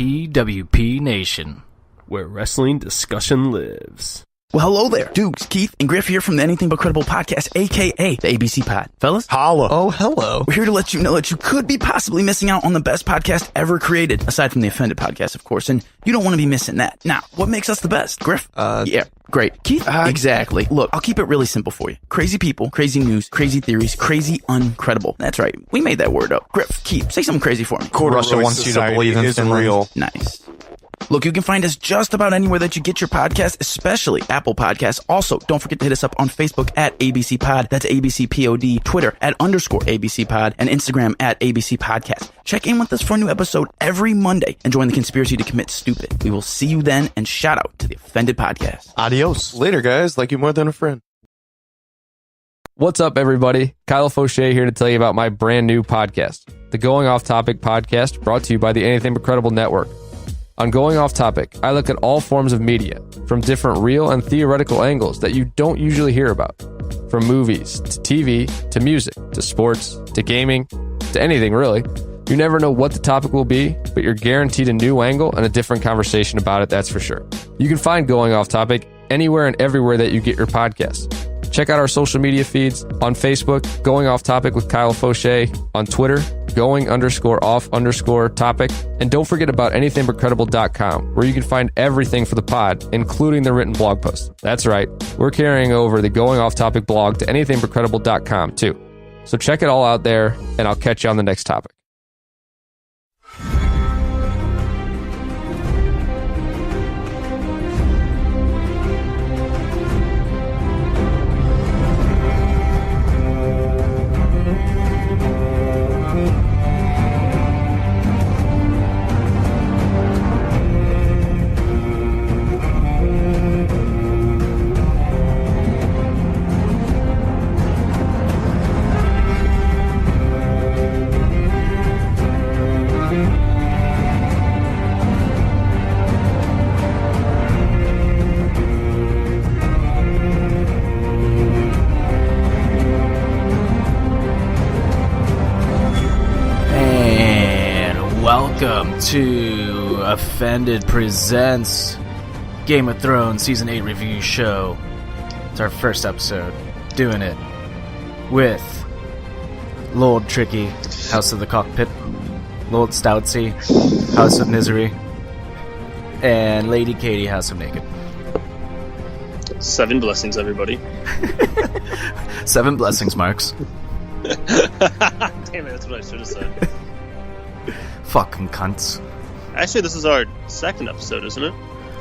PWP Nation, where wrestling discussion lives. Well, hello there. Dukes, Keith, and Griff here from the Anything But Credible podcast, a.k.a. the ABC Pod. Fellas? Holla. Oh, hello. We're here to let you know that you could be possibly missing out on the best podcast ever created, aside from the Offended podcast, of course, and you don't want to be missing that. Now, what makes us the best? Griff? Yeah, great. Keith? Exactly. Look, I'll keep it really simple for you. Crazy people, crazy news, crazy theories, crazy uncredible. That's right. We made that word up. Griff, Keith, say something crazy for me. Russia wants you to believe in Finland. Real. Nice. Look, you can find us just about anywhere that you get your podcast, especially Apple Podcasts. Also, don't forget to hit us up on Facebook at ABC Pod. That's ABC Pod. Twitter at _ABC Pod. And Instagram at ABC Podcast. Check in with us for a new episode every Monday and join the conspiracy to commit stupid. We will see you then, and shout out to the Offended Podcast. Adios. Later, guys. Like you more than a friend. What's up, everybody? Kyle Fauché here to tell you about my brand new podcast, the Going Off Topic podcast, brought to you by the Anything But Credible Network. On Going Off Topic, I look at all forms of media, from different real and theoretical angles that you don't usually hear about. From movies, to TV, to music, to sports, to gaming, to anything really. You never know what the topic will be, but you're guaranteed a new angle and a different conversation about it, that's for sure. You can find Going Off Topic anywhere and everywhere that you get your podcasts. Check out our social media feeds on Facebook, Going Off Topic with Kyle Fauché, on Twitter, going_off_topic, and don't forget about anythingbutcredible.com, where you can find everything for the pod, including the written blog post. That's right, we're carrying over the Going Off Topic blog to anythingbutcredible.com too. So check it all out there, and I'll catch you on the next topic. welcome to Offended Presents Game of Thrones Season 8 review show. It's our first episode, doing it with Lord Tricky, House of the Cockpit, Lord Stoutsy, House of Misery, and Lady Katie, House of Naked. 7 blessings, everybody. 7 blessings, Marks. Damn it, that's what I should have said. Fucking cunts. Actually, this is our second episode, isn't it?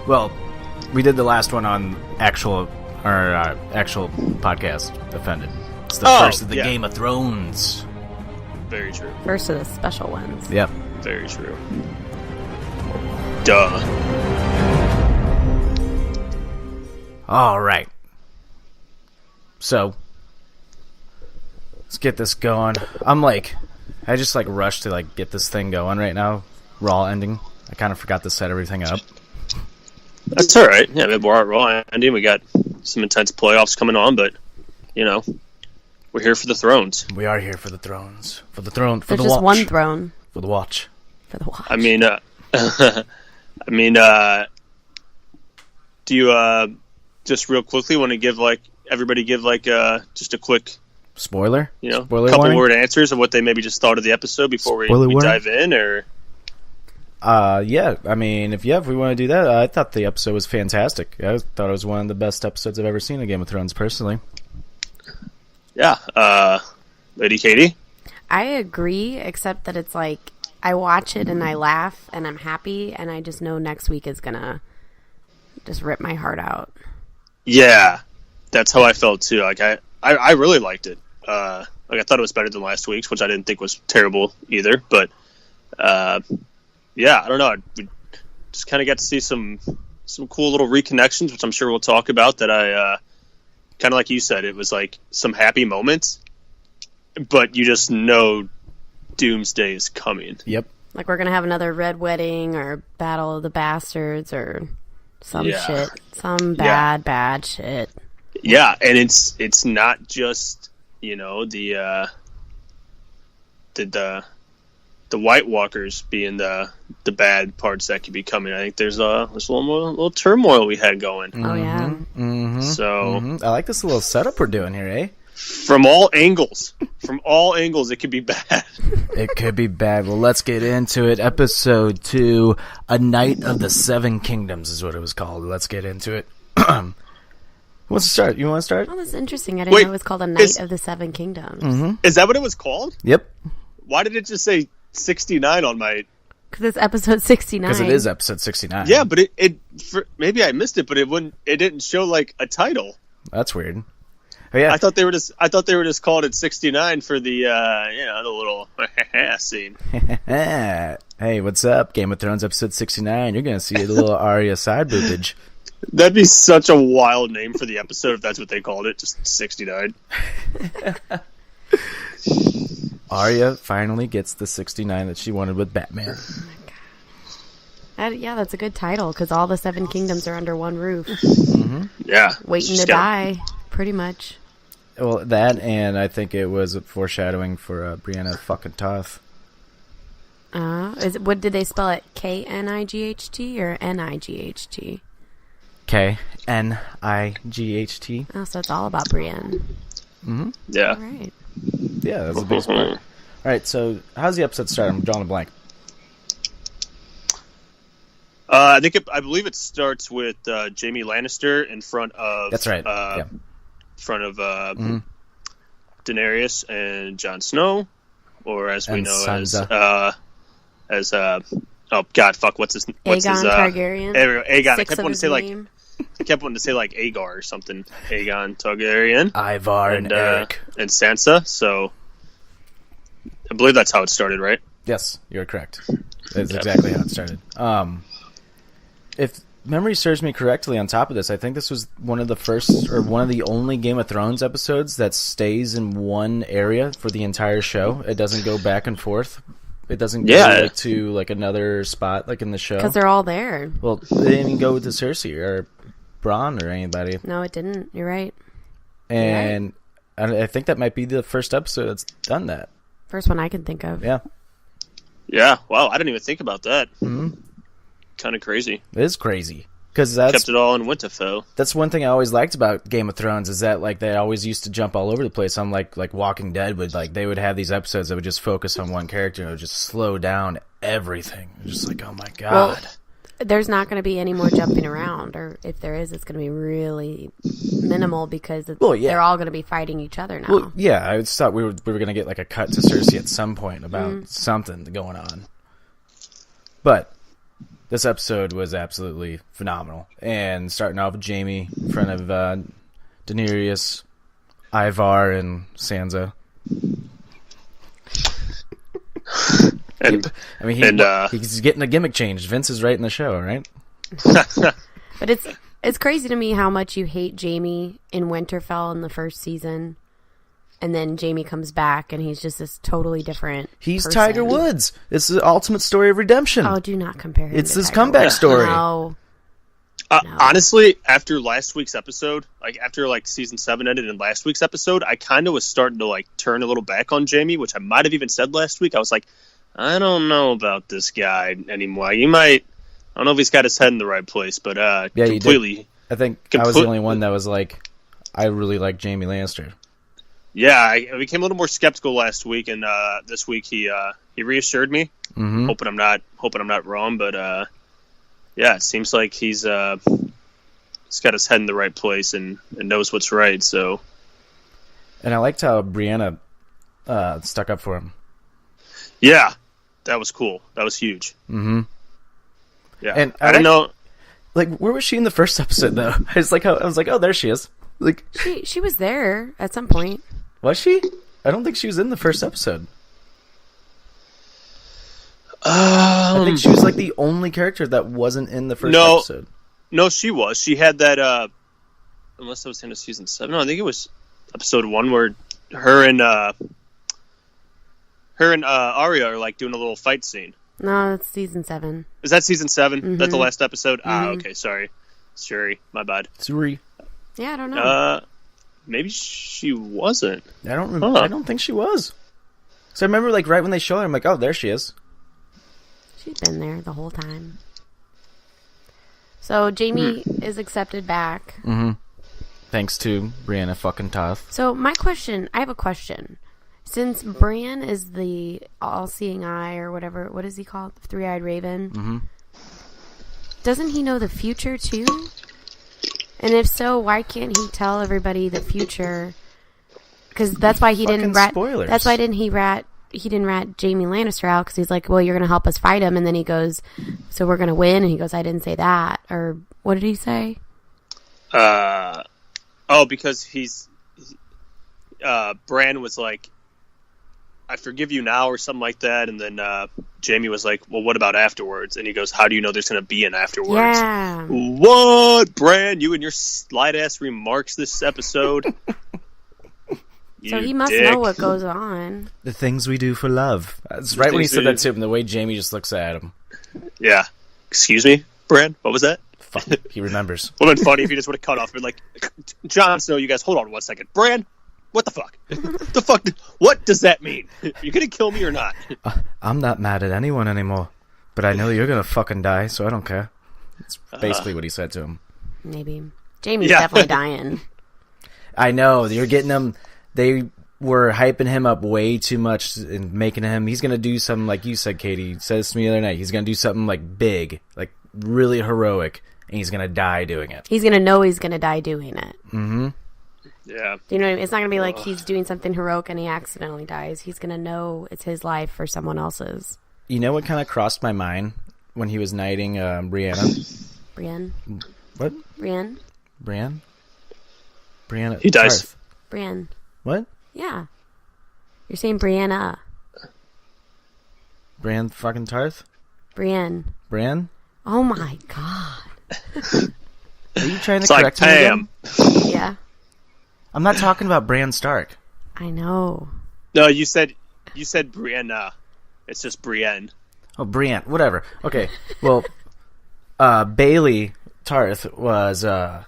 Well, we did the last one on actual podcast, Offended. It's the first of the Game of Thrones. Very true. First of the special ones. Yep. Very true. Duh. Alright. So, let's get this going. I just rushed to get this thing going right now. Raw ending. I kind of forgot to set everything up. That's alright. Yeah, maybe we're at Raw ending. We got some intense playoffs coming on, but, we're here for the thrones. We are here for the thrones. For the throne. For There's the watch. just one throne. For the watch. For the watch. Do you, just real quickly want to give, everybody give, just a quick... Spoiler? Spoiler couple warning? Word answers of what they maybe just thought of the episode before we dive in, or... Yeah, if we want to do that, I thought the episode was fantastic. I thought it was one of the best episodes I've ever seen of Game of Thrones, personally. Yeah, Lady Katie? I agree, except that it's I watch it and I laugh and I'm happy, and I just know next week is gonna just rip my heart out. Yeah, that's how I felt too. I really liked it. I thought it was better than last week's, which I didn't think was terrible either. But yeah, I don't know. We just kind of got to see some cool little reconnections, which I'm sure we'll talk about. That I kind of like you said, it was some happy moments, but you just know Doomsday is coming. Yep. We're gonna have another Red Wedding or Battle of the Bastards or some shit, some bad shit. Yeah, and it's not just the White Walkers being the bad parts that could be coming. I think there's a little turmoil we had going. Oh yeah. Mm-hmm. So I like this little setup we're doing here, eh? from all angles, it could be bad. It could be bad. Well, let's get into it. Episode 2, A Night of the Seven Kingdoms is what it was called. Let's get into it. Who wants to start? You want to start? Oh, that's interesting. I didn't know it was called A Night of the Seven Kingdoms. Mm-hmm. Is that what it was called? Yep. Why did it just say 69 on my... Because it's episode 69. Because it is episode 69. Yeah, but maybe I missed it, but it didn't show like a title. That's weird. Oh, yeah. I thought they were just called it 69 for the the little scene. Hey, what's up? Game of Thrones episode 69. You're going to see a little Arya side boobage. That'd be such a wild name for the episode if that's what they called it, just 69. Arya finally gets the 69 that she wanted with Batman. Oh my God. Yeah, that's a good title because all the seven kingdoms are under one roof. Mm-hmm. Yeah. Waiting to die, pretty much. Well, that, and I think it was a foreshadowing for Brienne fucking Toth. What did they spell it? Knight or Night? Knight. Oh, so it's all about Brienne. Mm-hmm. Yeah. All right. Yeah, that's the biggest part. All right, so how's the episode start? I'm drawing a blank. I believe it starts with Jaime Lannister in front of. That's right. In front of Daenerys and Jon Snow, or as we know Sansa. as oh god, fuck, what's his Aegon Targaryen. Aegon. I kept wanting to say like Aegar or something. Aegon Targaryen. Ivar and Eric and Sansa. So I believe that's how it started, right? Yes, you're correct. That's exactly how it started. If memory serves me correctly, on top of this, I think this was one of the only Game of Thrones episodes that stays in one area for the entire show. It doesn't go back and forth. It doesn't go to like another spot like in the show. Because they're all there. Well, they didn't even go to Cersei or Bronn or anybody. No, it didn't. You're right. And I think that might be the first episode that's done that. First one I can think of. Yeah. Yeah. Wow, I didn't even think about that. Mm-hmm. Kind of crazy. It is crazy. Because that's kept it all in Winterfell. That's one thing I always liked about Game of Thrones is that like they always used to jump all over the place. On like Walking Dead would they would have these episodes that would just focus on one character and it would just slow down everything. Just like, oh my god. Well, there's not going to be any more jumping around, or if there is, it's going to be really minimal because they're all going to be fighting each other now. Well, yeah, I thought we were going to get like a cut to Cersei at some point about something going on, but. This episode was absolutely phenomenal. And starting off with Jaime in front of Daenerys, Ivar, and Sansa. He's getting a gimmick change. Vince is right in the show, right? But it's crazy to me how much you hate Jaime in Winterfell in the first season. And then Jaime comes back, and he's just this totally different He's person. Tiger Woods. It's the ultimate story of redemption. Oh, do not compare him It's to this Tiger comeback Woods. story. No. Honestly, after last week's episode, after season 7 ended in last week's episode, I kind of was starting to turn a little back on Jaime, which I might have even said last week. I was like, I don't know about this guy anymore. I don't know if he's got his head in the right place, but completely. You did. I think I was the only one that was like, I really like Jaime Lannister. Yeah, I became a little more skeptical last week, and this week he reassured me. Mm-hmm. Hoping I'm not wrong, but yeah, it seems like he's got his head in the right place and knows what's right. So, and I liked how Brianna stuck up for him. Yeah, that was cool. That was huge. Mm-hmm. Yeah, and I didn't know. Like, where was she in the first episode though? I was like, oh, there she is. Like, she was there at some point. Was she? I don't think she was in the first episode. I think she was like the only character that wasn't in the first episode. No, she was. She had that. Unless that was into season 7. No, I think it was episode 1 where her and Arya are doing a little fight scene. No, that's season 7. Is that season 7? Mm-hmm. That's the last episode. Mm-hmm. Okay, sorry, my bad. Sorry. Yeah, I don't know. Maybe she wasn't. I don't think she was. So I remember, right when they show her, I'm like, oh, there she is. She's been there the whole time. So Jamie is accepted back. Mm-hmm. Thanks to Brianna fucking Toth. So I have a question. Since Bran is the all-seeing eye or whatever, what is he called? Three-eyed raven? Doesn't he know the future too? And if so, why can't he tell everybody the future? Because that's why he didn't rat. Spoilers. That's why he didn't rat Jaime Lannister out, because he's like, well, you're going to help us fight him. And then he goes, so we're going to win. And he goes, I didn't say that. Or what did he say? Because Bran was like, I forgive you now or something like that. And then Jaime was like, well, what about afterwards? And he goes, how do you know there's going to be an afterwards? Yeah. What, Bran? You and your slight-ass remarks this episode. So he must know what goes on. The things we do for love. That's right when he said that to him, the way Jaime just looks at him. Yeah. Excuse me, Bran? What was that? Fuck, he remembers. Would have been funny if he just would have cut off and been like, Jon Snow, you guys, hold on 1 second. Bran? What the fuck? The fuck? What does that mean? You gonna kill me or not? I'm not mad at anyone anymore, but I know you're gonna fucking die, so I don't care. That's basically what he said to him. Maybe. Jamie's definitely dying. I know. You're getting him. They were hyping him up way too much and making him. He's gonna do something like you said, Katie. Said this to me the other night. He's gonna do something like big, like really heroic, and he's gonna die doing it. He's gonna know he's gonna die doing it. Mm-hmm. Yeah. Do you know what I mean? It's not going to be like he's doing something heroic and he accidentally dies. He's going to know it's his life or someone else's. You know what kind of crossed my mind when he was knighting Brianna? Brienne? What? Brienne? Brienne? Brianna. He dies. Tarth. Brienne. What? Yeah. You're saying Brianna. Brienne fucking Tarth? Brienne. Brienne? Oh my god. Are you trying to It's correct like, me Pam. again? Yeah. I'm not talking about Bran Stark. I know. No, you said Brianna. It's just Brienne. Oh, Brienne. Whatever. Okay. Well, Bailey Tarth was... I'm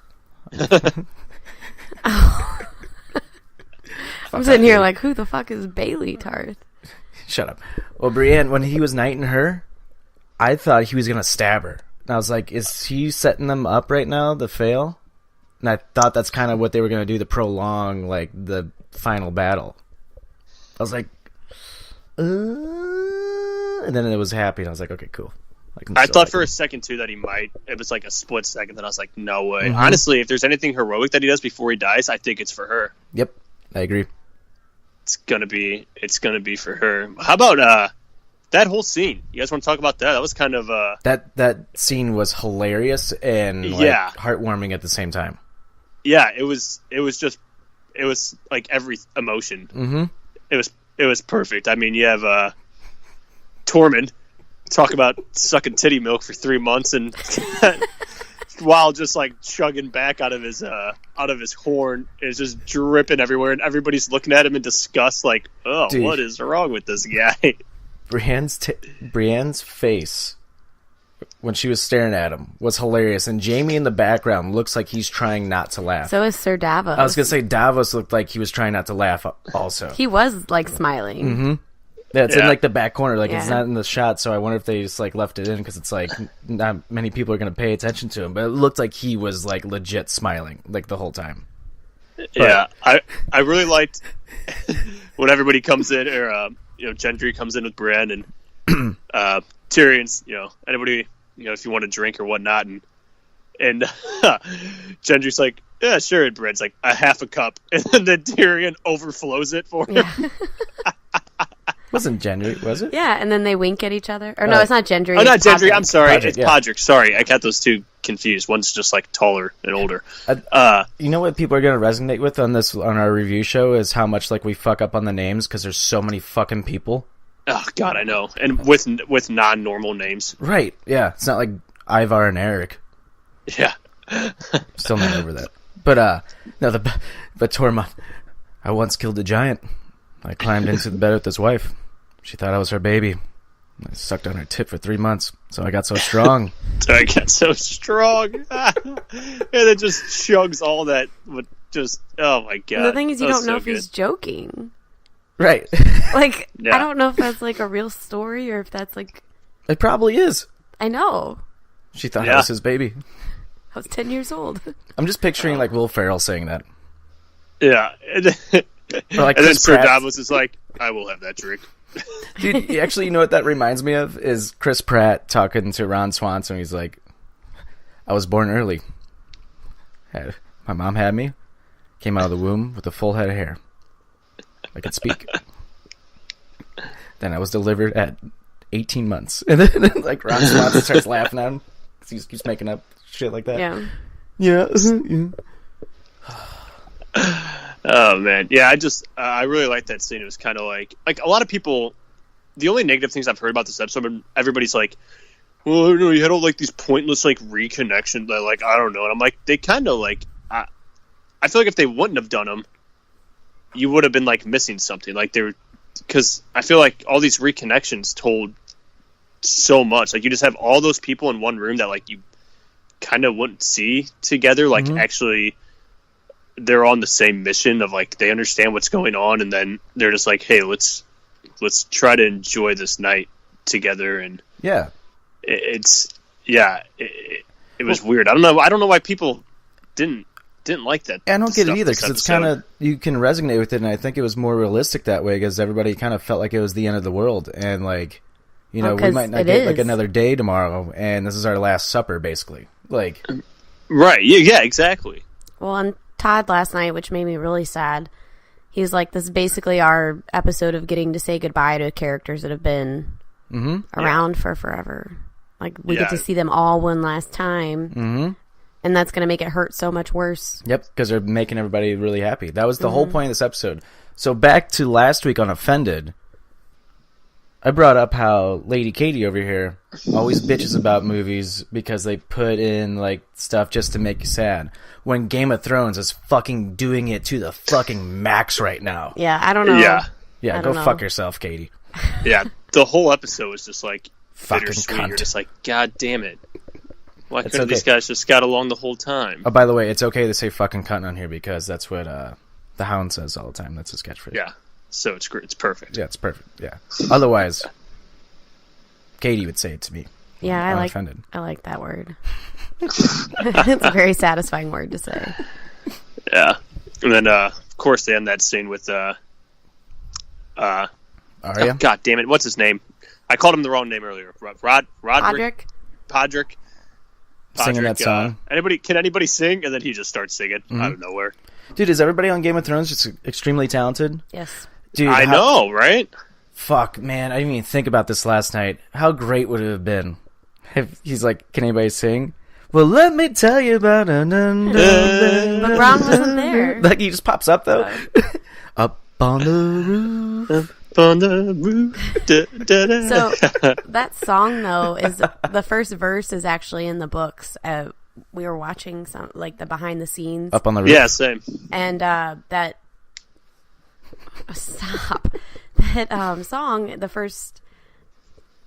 sitting here like, who the fuck is Bailey Tarth? Shut up. Well, Brienne, when he was knighting her, I thought he was going to stab her. And I was like, is he setting them up right now to fail? And I thought that's kind of what they were going to do to prolong, like, the final battle. I was like, and then it was happy, and I was like, okay, cool. I thought for a second, too, that he might. It was like a split second, then I was like, no way. Mm-hmm. Honestly, if there's anything heroic that he does before he dies, I think it's for her. Yep, I agree. It's gonna be for her. How about that whole scene? You guys want to talk about that? That was kind of That scene was hilarious and heartwarming at the same time. Yeah, it was like every emotion. Mm-hmm. It was perfect. I mean, you have Tormund talk about sucking titty milk for 3 months and while just like chugging back out of his horn, is just dripping everywhere, and everybody's looking at him in disgust, like, oh, dude, what is wrong with this guy? Brienne's face when she was staring at him was hilarious, and Jaime in the background looks like he's trying not to laugh. So is Sir Davos. I was gonna say Davos looked like he was trying not to laugh also. He was like smiling. Mm-hmm. Yeah, it's in like the back corner, like it's Yeah. not in the shot, so I wonder if they just like left it in because it's like not many people are gonna pay attention to him, but it looked like he was like legit smiling like the whole time. Yeah, I really liked when everybody comes in, or Gendry comes in with Brienne, and Tyrion's, anybody, if you want a drink or whatnot, and Gendry's like, yeah, sure, and Brienne's like, a half a cup, and then Tyrion overflows it for him. Yeah. Wasn't Gendry, was it? Yeah, and then they wink at each other. Or no, it's not Gendry. Oh, not it's Gendry. Podrick. I'm sorry. Podrick, It's yeah. Podrick. Sorry, I got those two confused. One's just like taller and older. You know what people are going to resonate with on our review show is how much like we fuck up on the names because there's so many fucking people. Oh God, I know. And with non-normal names. Right? Yeah, it's not like Ivar and Eric. Yeah. Still not over that. But but Tormund, I once killed a giant. I climbed into the bed with his wife. She thought I was her baby. I sucked on her tit for 3 months, so I got so strong. I got so strong. And it just chugs all that. Just, oh my God. And the thing is, you That don't was know so if he's good. joking. Right. Like, Yeah. I don't know if that's like a real story or if that's like It probably is. I know. She thought it was his baby. I was 10 years old. I'm just picturing like Will Ferrell saying that. Yeah. Like and then Sir Pratt. Davos is like, I will have that drink. Dude, actually, you know what that reminds me of? Is Chris Pratt talking to Ron Swanson. He's like, I was born early. My mom had me. Came out of the womb with a full head of hair. I could speak. Then I was delivered at 18 months. And then like Ron Swanson starts laughing at him. He keeps making up shit like that. Yeah. Yeah. Oh man, yeah. I really like that scene. It was kind of like a lot of people. The only negative things I've heard about this episode, everybody's like, "Well, you know, you had all like these pointless like reconnections that like I don't know." And I'm like, they kind of like. I feel like if they wouldn't have done them, you would have been like missing something. Like because I feel like all these reconnections told so much. Like you just have all those people in one room that like you kind of wouldn't see together. Like actually. They're on the same mission of like they understand what's going on, and then they're just like, hey, let's try to enjoy this night together. And it was weird. I don't know why people didn't like that. I don't get it either, because it's kind of, you can resonate with it, and I think it was more realistic that way, because everybody kind of felt like it was the end of the world, and like, you know, we might not get like another day tomorrow, and this is our last supper, basically. Like, right? Yeah, exactly. Well, and Todd last night, which made me really sad, he was like, this is basically our episode of getting to say goodbye to characters that have been around for forever. Like, we get to see them all one last time, and that's going to make it hurt so much worse. Yep, because they're making everybody really happy. That was the whole point of this episode. So back to last week on Offended, I brought up how Lady Katie over here always bitches about movies because they put in like stuff just to make you sad. When Game of Thrones is fucking doing it to the fucking max right now. Yeah, I don't know. Yeah, go fuck yourself, Katie. Yeah, the whole episode was just like fucking bittersweet. cunt. You're just like, God damn it. Why couldn't these guys just got along the whole time? Oh, by the way, it's okay to say fucking cunt on here because that's what the Hound says all the time. That's his catchphrase. Yeah. So it's great. It's perfect. Yeah, it's perfect. Yeah. Otherwise, Katie would say it to me. Yeah, I'm offended. I like that word. It's a very satisfying word to say. Yeah. And then, of course, they end that scene with Arya? Oh, God damn it. What's his name? I called him the wrong name earlier. Roderick? Podrick. Singing that song. Can anybody sing? And then he just starts singing out of nowhere. Dude, is everybody on Game of Thrones just extremely talented? Yes. Dude, I know, right? Fuck, man. I didn't even think about this last night. How great would it have been if he's like, can anybody sing? Well, let me tell you about But Ron wasn't there. Like, he just pops up, though. Up on the roof. On the roof. So, that song, though, is the first verse is actually in the books. We were watching some, like, the behind the scenes. Up on the roof. Yeah, same. And that song, the first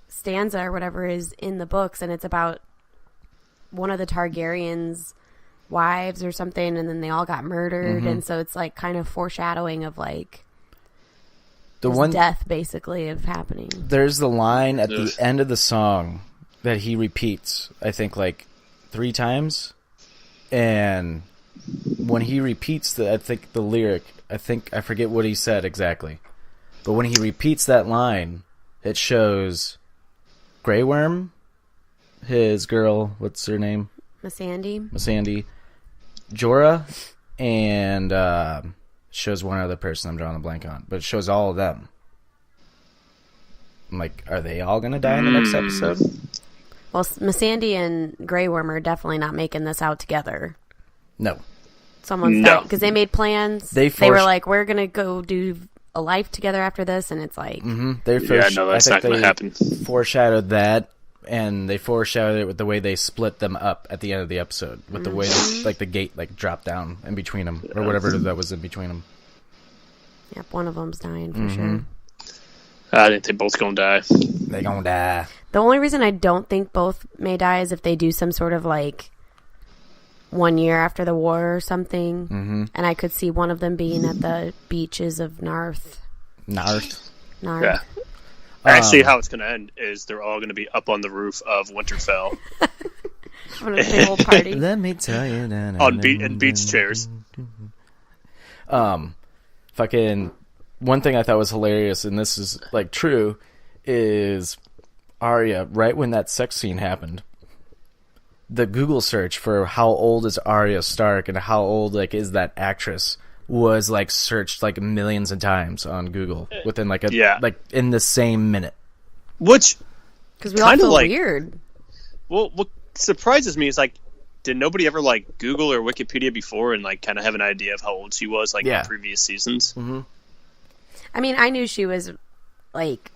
stanza or whatever is in the books, and it's about one of the Targaryens' wives or something, and then they all got murdered, and so it's like kind of foreshadowing of like the death basically of happening. There's the line at the end of the song that he repeats, I think like 3 times, and when he repeats I think the lyric, I forget what he said exactly, but when he repeats that line, it shows Grey Worm, his girl, what's her name? Missandei, Jorah, and shows one other person I'm drawing a blank on, but it shows all of them. I'm like, are they all gonna die in the next episode? Well, Missandei and Grey Worm are definitely not making this out together. No. Someone's died because they made plans. They were like, we're gonna go do a life together after this, and it's like, that's not gonna happen. Foreshadowed that, and they foreshadowed it with the way they split them up at the end of the episode, with the way they, like the gate like dropped down in between them, or whatever that was in between them. Yep, one of them's dying for sure. I think they both gonna die. They gonna die. The only reason I don't think both may die is if they do some sort of like 1 year after the war or something, and I could see one of them being at the beaches of Narth. Narth. Yeah. Actually, how it's going to end is they're all going to be up on the roof of Winterfell On a big old party. Let me tell you. in beach chairs. Fucking one thing I thought was hilarious, and this is like true, is Arya, right when that sex scene happened, the Google search for how old is Arya Stark and how old like is that actress was like searched like millions of times on Google within like like in the same minute. Which because we all feel weird. Well, what surprises me is like, did nobody ever like Google or Wikipedia before and like kind of have an idea of how old she was like in previous seasons? Mm-hmm. I mean, I knew she was like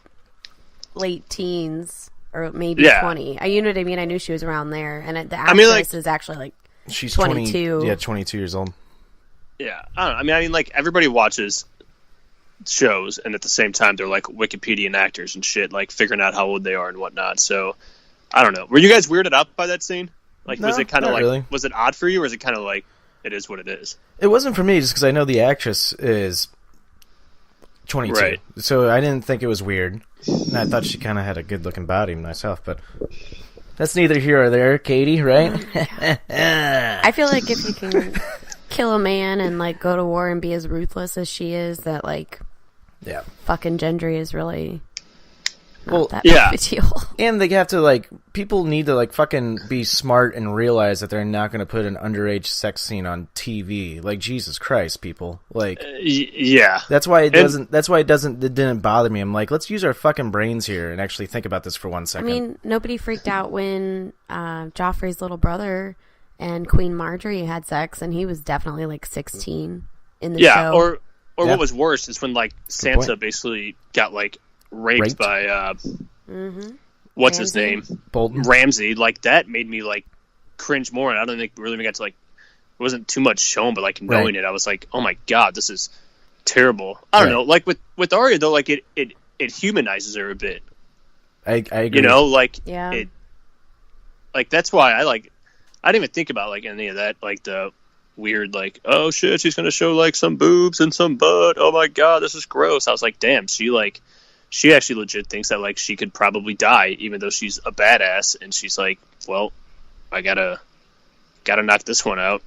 late teens or maybe 20. You know what I mean? I knew she was around there, and the actress is actually like she's 22. 22 years old. Yeah, I don't know. I mean, like everybody watches shows, and at the same time, they're like Wikipedian actors and shit, like figuring out how old they are and whatnot. So, I don't know. Were you guys weirded out by that scene? Like, No, was it kind of not like, really. was it odd for you, or is it kind of like, it is what it is? It wasn't for me just because I know the actress is 22, Right. so I didn't think it was weird. And I thought she kind of had a good-looking body myself, but that's neither here or there, Katie, right? I feel like if you can kill a man and like go to war and be as ruthless as she is, that like fucking Gendry is really not that big of a deal. And they have to like, people need to like fucking be smart and realize that they're not going to put an underage sex scene on TV. Like, Jesus Christ, people. Like, yeah. That's why it doesn't. That's why it didn't bother me. I'm like, let's use our fucking brains here and actually think about this for 1 second. I mean, nobody freaked out when Joffrey's little brother and Queen Marjorie had sex, and he was definitely like 16 in the show. Or what was worse is when like Sansa basically got like raped by what's his name, Bolton Ramsay. Like that made me like cringe more, and I don't think we really got to like, it wasn't too much shown, but like knowing it, I was like, oh my god, this is terrible. I don't know, like with Arya though, like it humanizes her a bit. I agree. You know, like it, like that's why I didn't even think about like any of that, like the weird like, oh shit, she's gonna show like some boobs and some butt, oh my god, this is gross. I was like, damn, she actually legit thinks that like she could probably die even though she's a badass, and she's like, well, I gotta knock this one out.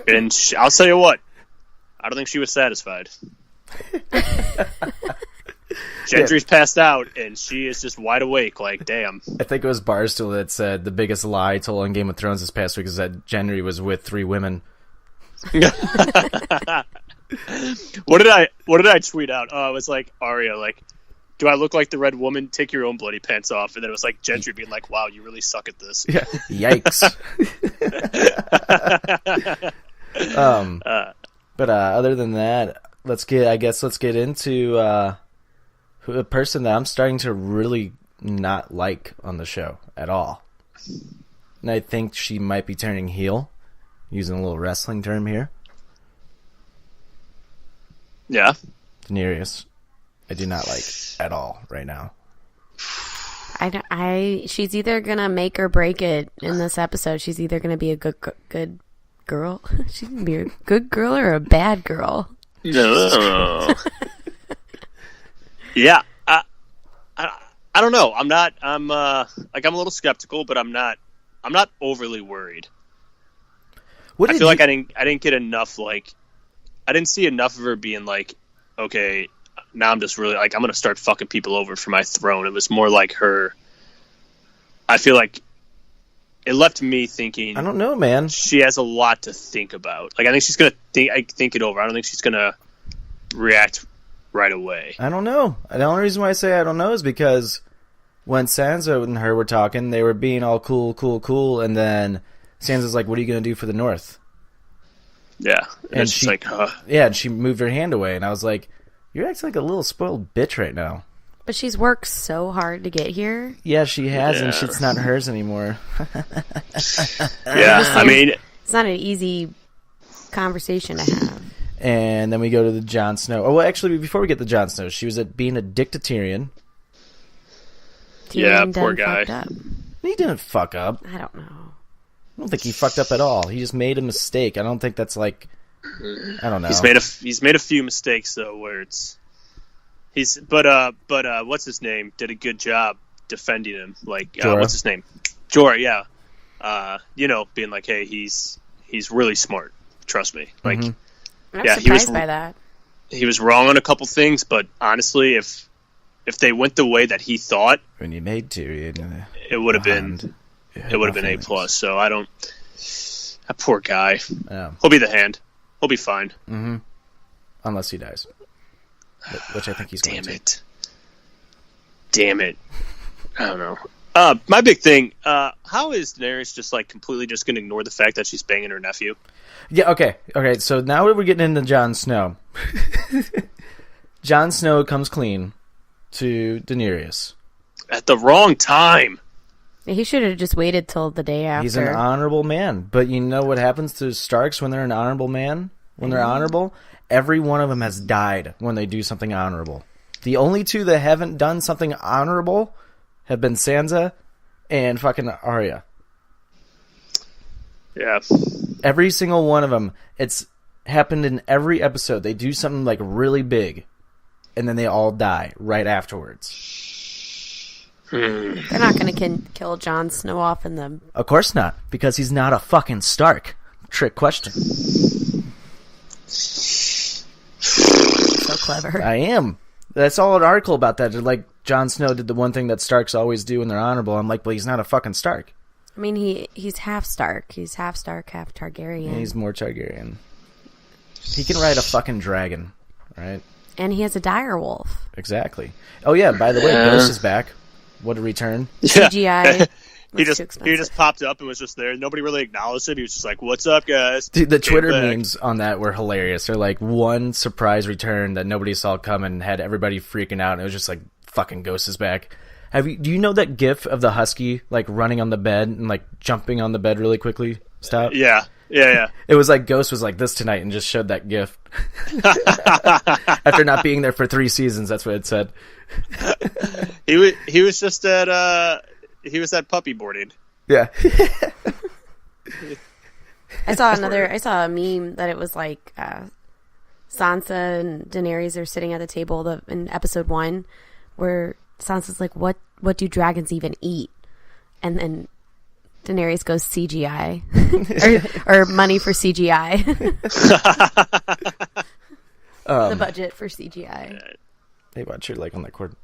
And I'll tell you what, I don't think she was satisfied. Gendry's passed out, and she is just wide awake. Like, damn. I think it was Barstool that said the biggest lie told on Game of Thrones this past week is that Gendry was with 3 women. What did I tweet out? Oh, it was like Arya, like, do I look like the Red Woman? Take your own bloody pants off. And then it was like Gendry being like, wow, you really suck at this. Yeah. Yikes. But other than that, let's get into a person that I'm starting to really not like on the show at all. And I think she might be turning heel, using a little wrestling term here. Yeah. Daenerys, I do not like at all right now. She's either gonna make or break it in this episode. She's either gonna be a good girl. She's gonna be a good girl or a bad girl. No. Yeah. I don't know. I'm a little skeptical, but I'm not overly worried. I feel like I didn't get enough, like, I didn't see enough of her being like, okay, now I'm just really like, I'm gonna start fucking people over for my throne. It was more like her. I feel like it left me thinking, I don't know, man. She has a lot to think about. Like, I think she's gonna think it over. I don't think she's gonna react right away. I don't know. The only reason why I say I don't know is because when Sansa and her were talking, they were being all cool, and then Sansa's like, what are you going to do for the North? Yeah. And it's she, just like, yeah, and she moved her hand away, and I was like, you're acting like a little spoiled bitch right now. But she's worked so hard to get here. Yeah, she has, and it's not hers anymore. Yeah, I mean, it's not an easy conversation to have. And then we go to the Jon Snow. Oh, well, actually, before we get to Jon Snow, she was being a dick to Tyrion. Yeah, poor guy. He didn't fuck up. I don't know. I don't think he fucked up at all. He just made a mistake. I don't think that's like, I don't know. He's made a few mistakes though, where it's But what's his name? Did a good job defending him. Like, what's his name? Jorah, yeah. Being like, hey, he's really smart. Trust me. Like, I'm surprised by that. He was wrong on a couple things, but honestly, if they went the way that he thought, when you made Tyrion, it would have been A+. So I don't. That poor guy. Yeah. He'll be the Hand. He'll be fine. Mm-hmm. Unless he dies, which I think he's going to. Damn it. I don't know. My big thing. How is Daenerys just like completely just going to ignore the fact that she's banging her nephew? Yeah. Okay. So now we're getting into Jon Snow. Jon Snow comes clean to Daenerys at the wrong time. He should have just waited till the day after. He's an honorable man, but you know what happens to Starks when they're an honorable man? When they're honorable, every one of them has died when they do something honorable. The only two that haven't done something honorable have been Sansa and fucking Arya. Yeah. Every single one of them, it's happened in every episode. They do something like really big, and then they all die right afterwards. They're not going to kill Jon Snow off in the... Of course not, because he's not a fucking Stark. Trick question. So clever. I am. That's all an article about that. Like, Jon Snow did the one thing that Starks always do when they're honorable. I'm like, well, he's not a fucking Stark. I mean, he's half Stark. He's half Stark, half Targaryen. Yeah, he's more Targaryen. He can ride a fucking dragon, right? And he has a dire wolf. Exactly. Oh, yeah, by the way, Ghost is back. What a return. CGI. He just popped up and was just there. Nobody really acknowledged it. He was just like, what's up, guys? Dude, the Twitter memes on that were hilarious. They're like one surprise return that nobody saw coming, had everybody freaking out, and it was just like, fucking Ghost is back. Do you know that gif of the husky like running on the bed and like jumping on the bed really quickly? Stop. Yeah. It was like Ghost was like this tonight and just showed that gif. After not being there for 3 seasons, that's what it said. He was just at he was at puppy boarding. Yeah. I saw a meme that it was like Sansa and Daenerys are sitting at the table in episode 1 where Sansa's like, what do dragons even eat? And then Daenerys goes CGI. or money for CGI. The budget for CGI. Hey, watch your like on that cord.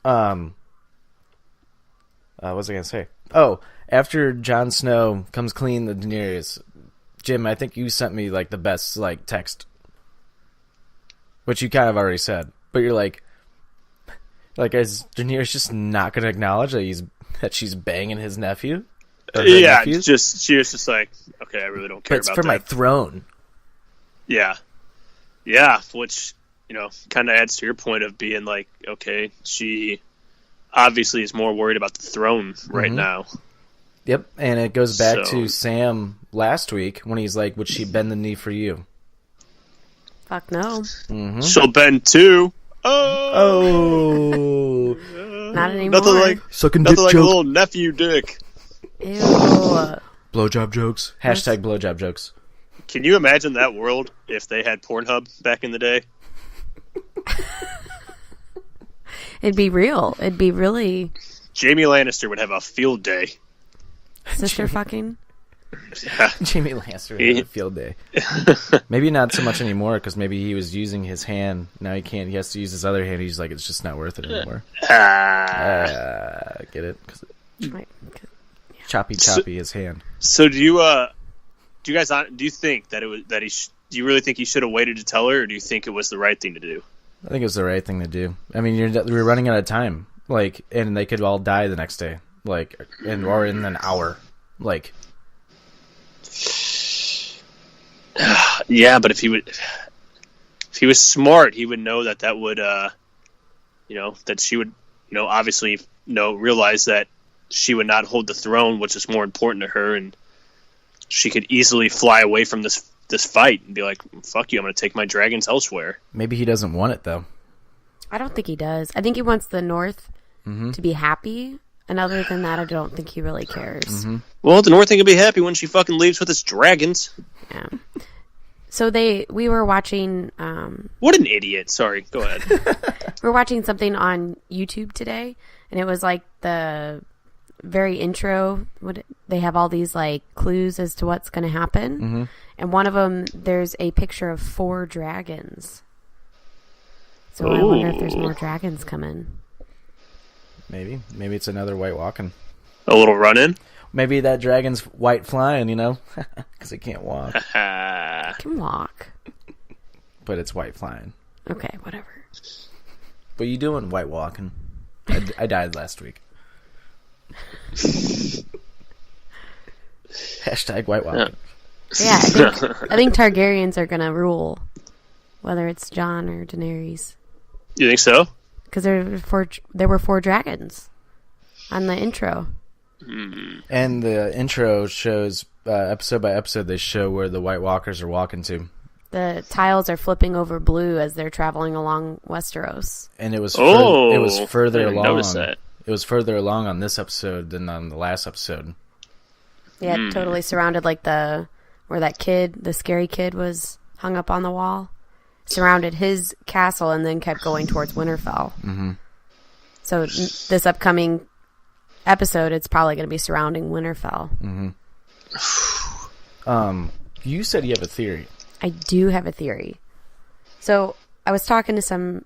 What was I gonna say? Oh, after Jon Snow comes clean to Daenerys, Jim, I think you sent me like the best like text, which you kind of already said, but you're like is Daenerys just not gonna acknowledge that she's banging his nephew? Yeah, she was just like, okay, I really don't care but it's about for that. my throne. Yeah, which kind of adds to your point of being like, okay, she obviously is more worried about the throne right now. Yep, and it goes back to Sam last week when he's like, would she bend the knee for you? Fuck no. Mm-hmm. She'll bend too. Oh. Not anymore. Nothing like sucking dick a joke. little nephew dick. Ew. Blowjob jokes. Hashtag blowjob jokes. Can you imagine that world if they had Pornhub back in the day? It'd be real. It'd be really... Jaime Lannister would have a field day. Sister fucking? Yeah. Jaime Lannister had a field day. Maybe not so much anymore, because maybe he was using his hand. Now he can't. He has to use his other hand. He's like, it's just not worth it anymore. Get it? Choppy his hand. So do you think that do you really think he should have waited to tell her, or do you think it was the right thing to do? I think it was the right thing to do. I mean, we're running out of time, like, and they could all die the next day, like, or in an hour, like. Yeah, but if he was smart, he would know that would, that she would, obviously, realize that she would not hold the throne, which is more important to her, and she could easily fly away from this fight and be like, fuck you, I'm going to take my dragons elsewhere. Maybe he doesn't want it, though. I don't think he does. I think he wants the North to be happy, and other than that, I don't think he really cares. Well, the North ain't going to be happy when she fucking leaves with his dragons. Yeah. So we were watching. What an idiot! Sorry, go ahead. We were watching something on YouTube today, and it was like the very intro. They have all these like clues as to what's going to happen, and one of them there's a picture of 4 dragons. So I wonder if there's more dragons coming. Maybe it's another White walking. A little run-in. Maybe that dragon's white flying, because it can't walk. It can walk. But it's white flying. Okay, whatever. What you doing, white walking? I died last week. Hashtag white walking. Yeah, I think Targaryens are gonna rule, whether it's Jon or Daenerys. You think so? Because there were 4 dragons on the intro. And the intro shows, episode by episode, they show where the White Walkers are walking to. The tiles are flipping over blue as they're traveling along Westeros. And it was further I didn't along. notice that. It was further along on this episode than on the last episode. Yeah, it totally surrounded like where that kid, the scary kid, was hung up on the wall. Surrounded his castle and then kept going towards Winterfell. Mm-hmm. So this upcoming episode, it's probably going to be surrounding Winterfell. Mm-hmm. You said you have a theory. I do have a theory. So I was talking to some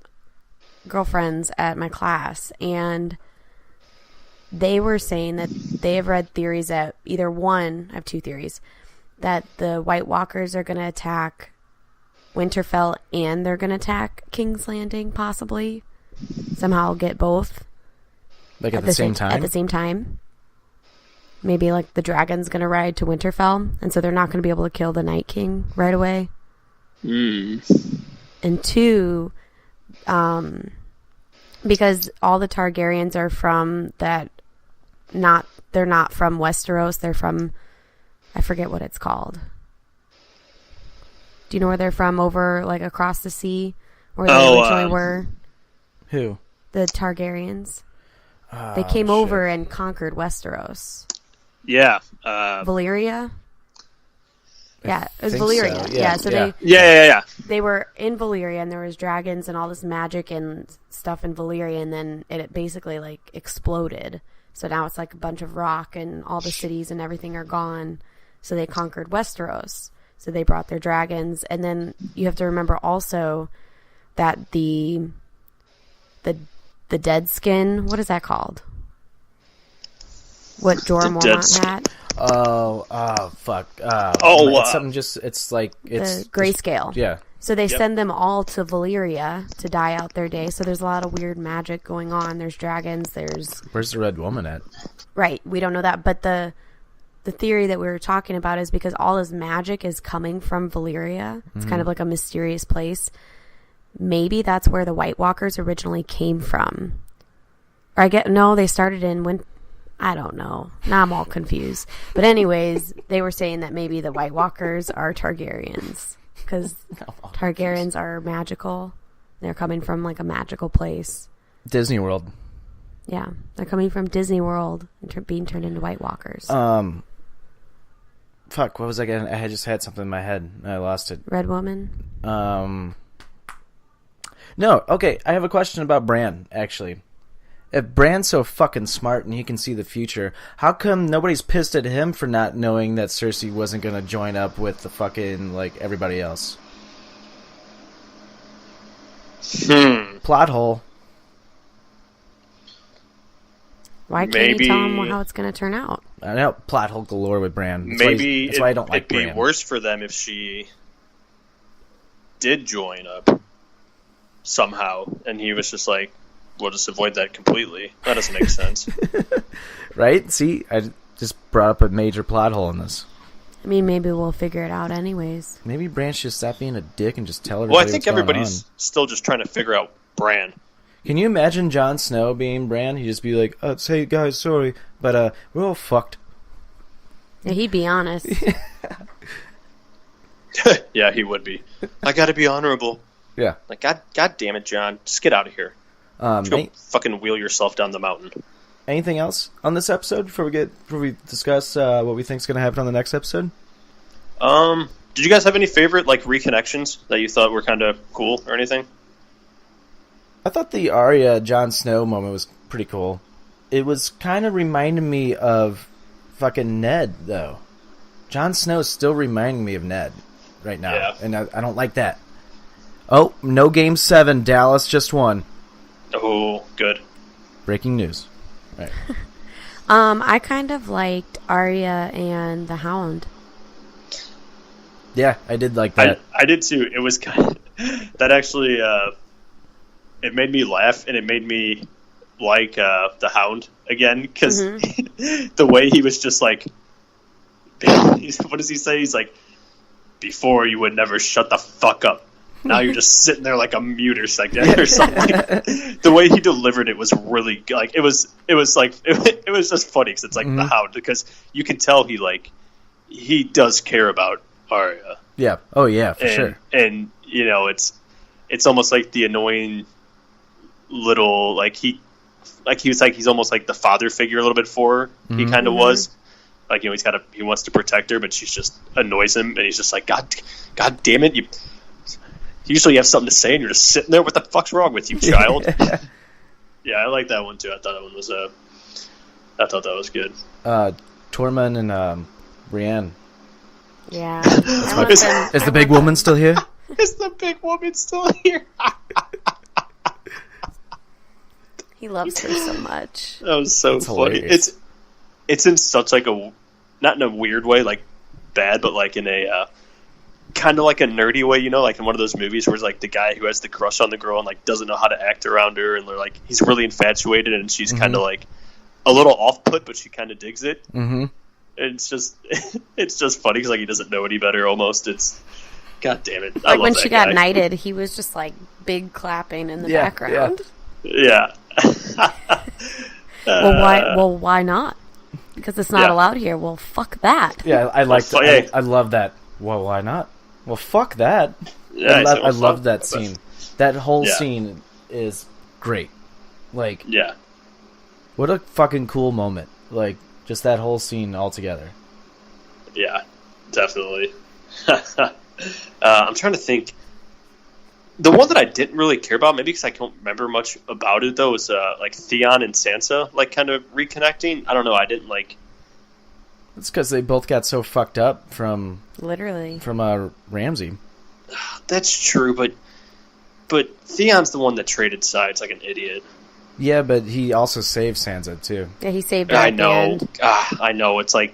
girlfriends at my class, and they were saying that they have read theories that either one, I have 2 theories, that the White Walkers are going to attack Winterfell and they're going to attack King's Landing, possibly. Somehow get both. Like at the same time? At the same time. Maybe like the dragon's going to ride to Winterfell, and so they're not going to be able to kill the Night King right away. And 2, because all the Targaryens are from they're not from Westeros, they're from, I forget what it's called. Do you know where they're from? Over like across the sea, where they originally were. Who? The Targaryens. They came over and conquered Westeros. Yeah. Valyria. Yeah, it was Valyria. So. Yeah, so Yeah. they were in Valyria, and there was dragons and all this magic and stuff in Valyria, and then it basically like exploded. So now it's like a bunch of rock, and all the cities and everything are gone. So they conquered Westeros. So they brought their dragons, and then you have to remember also that the dead skin, what is that called? What Jorah Mormont had? Fuck. It's something it's like, it's... The grayscale. Yeah. So they send them all to Valyria to die out their day. So there's a lot of weird magic going on. There's dragons, Where's the Red Woman at? Right, we don't know that, but the theory that we were talking about is because all this magic is coming from Valyria. It's kind of like a mysterious place. Maybe that's where the White Walkers originally came from. Or they started in I don't know. Now I'm all confused. But anyways, they were saying that maybe the White Walkers are Targaryens. Because Targaryens are magical. They're coming from like a magical place. Disney World. Yeah. They're coming from Disney World and being turned into White Walkers. Fuck, what was I getting? I just had something in my head. I lost it. Red Woman? No, okay, I have a question about Bran, actually. If Bran's so fucking smart and he can see the future, how come nobody's pissed at him for not knowing that Cersei wasn't going to join up with the fucking, like, everybody else? Plot hole. Why can't you tell him how it's going to turn out? I know, plot hole galore with Bran. That's why I don't like Bran. It'd be worse for them if she did join up somehow, and he was just like, we'll just avoid that completely. That doesn't make sense. Right? See, I just brought up a major plot hole in this. I mean, maybe we'll figure it out anyways. Maybe Bran should stop being a dick and just tell everybody Well, I think everybody's still just trying to figure out Bran. Can you imagine Jon Snow being Bran? He'd just be like, hey guys, sorry, but we're all fucked. Yeah, he'd be honest. Yeah, he would be. I gotta be honorable. Yeah. Like, God damn it, Jon. Just get out of here. Just go fucking wheel yourself down the mountain. Anything else on this episode before we discuss what we think's going to happen on the next episode? Did you guys have any favorite like reconnections that you thought were kind of cool or anything? I thought the Arya Jon Snow moment was pretty cool. It was kind of reminding me of fucking Ned, though. Jon Snow is still reminding me of Ned right now, and I don't like that. Oh, no Game 7. Dallas just won. Oh, good. Breaking news. Right. I kind of liked Arya and the Hound. Yeah, I did like that. I did too. It was kind of, that actually, it made me laugh, and it made me like the Hound again, because the way he was just like, what does he say? He's like, before you would never shut the fuck up. Now you're just sitting there like a mute or something. The way he delivered it was really good. Like it was just funny because it's like the Hound, because you can tell he does care about Arya. Yeah. Oh yeah, for sure. And you know, it's almost like the annoying little he's almost like the father figure a little bit for her. He kind of was. Like, you know, he wants to protect her, but she's just annoys him, and he's just like, God damn it, you usually have something to say, and you're just sitting there. What the fuck's wrong with you, child? Yeah, I like that one too. I thought that was good. Tormund and Brienne. Yeah. Is the big woman still here? Is the big woman still here? He loves her so much. That was so funny. Hilarious. It's in such like a, not in a weird way, like bad, but like in a kind of like a nerdy way, you know, like in one of those movies where it's like the guy who has the crush on the girl and like doesn't know how to act around her, and they're like, he's really infatuated, and she's kind of like a little off put, but she kind of digs it. And it's just funny because like he doesn't know any better almost. It's, God damn it. Like when she got knighted, he was just like big clapping in the background. Yeah. Well, why not? Because it's not allowed here. Well, fuck that. Yeah, I like that. I love that. Well, why not? Well, fuck that. Yeah, I love that scene. That whole scene is great. Like, what a fucking cool moment. Like, just that whole scene altogether. Yeah, definitely. I'm trying to think. The one that I didn't really care about, maybe because I don't remember much about it, though, was like Theon and Sansa, like kind of reconnecting. I don't know. I didn't like. It's because they both got so fucked up from Ramsay. That's true, but Theon's the one that traded sides like an idiot. Yeah, but he also saved Sansa too. Yeah, he saved her. I know. I know. It's like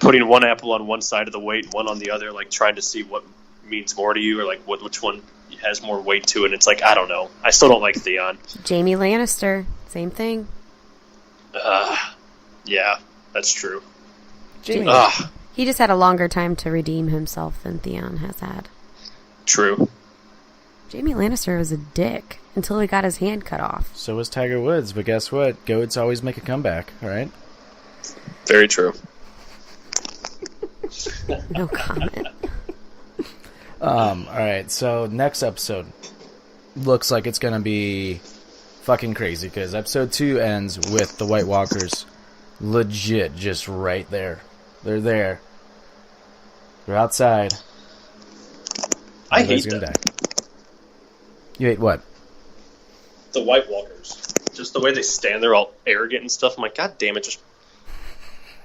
putting one apple on one side of the weight and one on the other, like trying to see what means more to you, or like which one has more weight to it. And it's like, I don't know. I still don't like Theon. Jaime Lannister, same thing. Yeah, that's true. Jaime. He just had a longer time to redeem himself than Theon has had. True. Jaime Lannister was a dick until he got his hand cut off. So was Tiger Woods, but guess what? Goats always make a comeback, all right? Very true. No comment. Alright, so next episode looks like it's gonna be fucking crazy, because episode 2 ends with the White Walkers legit just right there. They're there. They're outside. I hate them. Die. You hate what? The White Walkers. Just the way they stand there all arrogant and stuff. I'm like, God damn it, just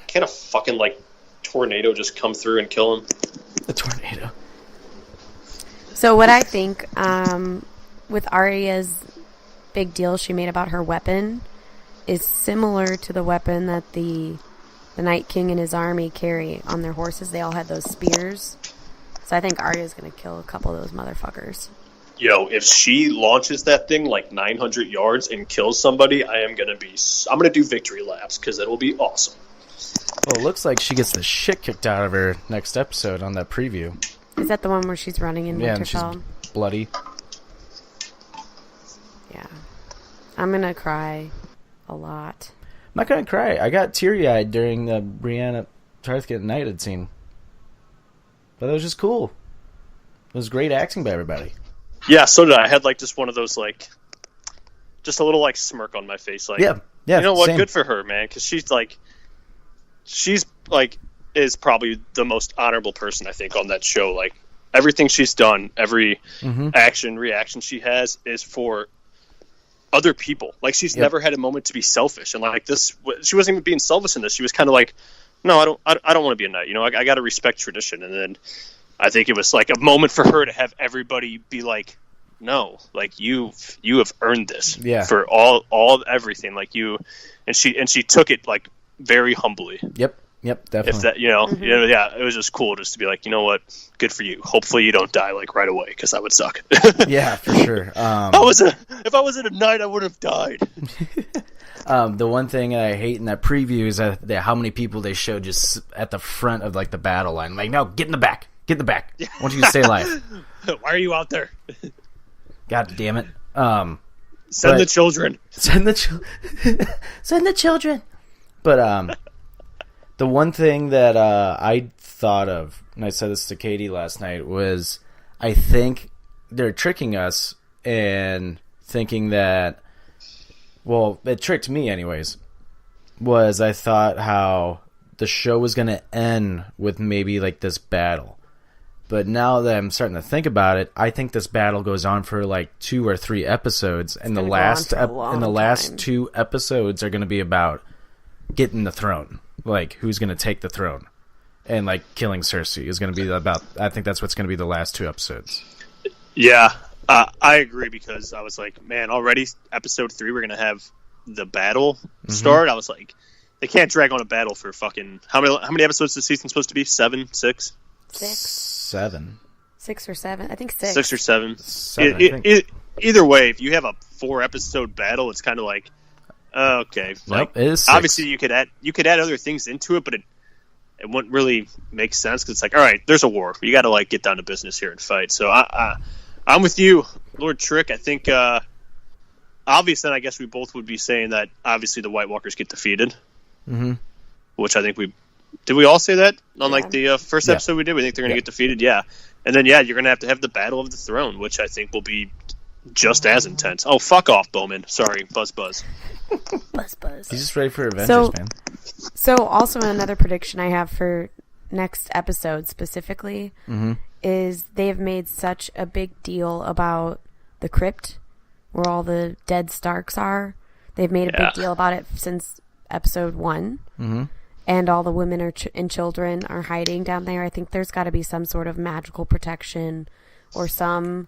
can't a fucking like tornado just come through and kill him? The tornado. So what I think, with Arya's big deal she made about her weapon is similar to the weapon that the Night King and his army carry on their horses. They all had those spears. So I think Arya's going to kill a couple of those motherfuckers. Yo, if she launches that thing like 900 yards and kills somebody, I'm going to do victory laps, because it'll be awesome. Well, it looks like she gets the shit kicked out of her next episode on that preview. Is that the one where she's running in Winterfell? And she's bloody. Yeah. I'm going to cry a lot. I'm not going to cry. I got teary-eyed during the Brienne Tarth getting knighted scene. But that was just cool. It was great acting by everybody. Yeah, so did I. I had like just one of those like, just a little like smirk on my face. Like, yeah, you know what? same. Good for her, man. Because she's like is probably the most honorable person, I think, on that show. Like, everything she's done, every action, reaction she has is for other people. Like, she's never had a moment to be selfish. And like this, she wasn't even being selfish in this. She was kind of like, no, I don't want to be a knight. You know, I got to respect tradition. And then I think it was like a moment for her to have everybody be like, no, like you have earned this for all everything. Like you, and she took it like very humbly. Yep, definitely. If that, it was just cool just to be like, you know what, good for you. Hopefully you don't die like right away, because that would suck. Yeah, for sure. If I wasn't a knight, I would have died. The one thing I hate in that preview is how many people they showed just at the front of like the battle line. Like, no, get in the back. Get in the back. I want you to stay alive. Why are you out there? God damn it. Send the children. Send the children. But the one thing that I thought of, and I said this to Katie last night, was I think they're tricking us and thinking that, well, it tricked me anyways, was I thought how the show was going to end with maybe like this battle. But now that I'm starting to think about it, I think this battle goes on for like 2 or 3 episodes, and the last 2 episodes are going to be about getting the throne, like who's going to take the throne, and like killing Cersei is going to be about. I think that's what's going to be the last 2 episodes. Yeah, I agree, because I was like, man, already episode 3 we're going to have the battle start. I was like, they can't drag on a battle for fucking how many episodes is the season supposed to be? 7, 6? 7. 6 or 7. I think 6. 6 or 7. 7 either way, if you have a 4-episode battle, it's kind of like, okay. Like, it is 6. Obviously, you could add other things into it, but it wouldn't really make sense, because it's like, all right, there's a war. You got to like get down to business here and fight. So I'm with you, Lord Trick. I think obviously, I guess we both would be saying that obviously the White Walkers get defeated, which I think did we all say that on like the first episode we did? We think they're going to get defeated, and then you're going to have the Battle of the Throne, which I think will be just as intense. Oh, fuck off, Bowman. Sorry, buzz. Buzz. He's just ready for Avengers, man. So also another prediction I have for next episode specifically is they have made such a big deal about the crypt where all the dead Starks are. They've made a big deal about it since episode 1. And all the women and children are hiding down there. I think there's got to be some sort of magical protection, or some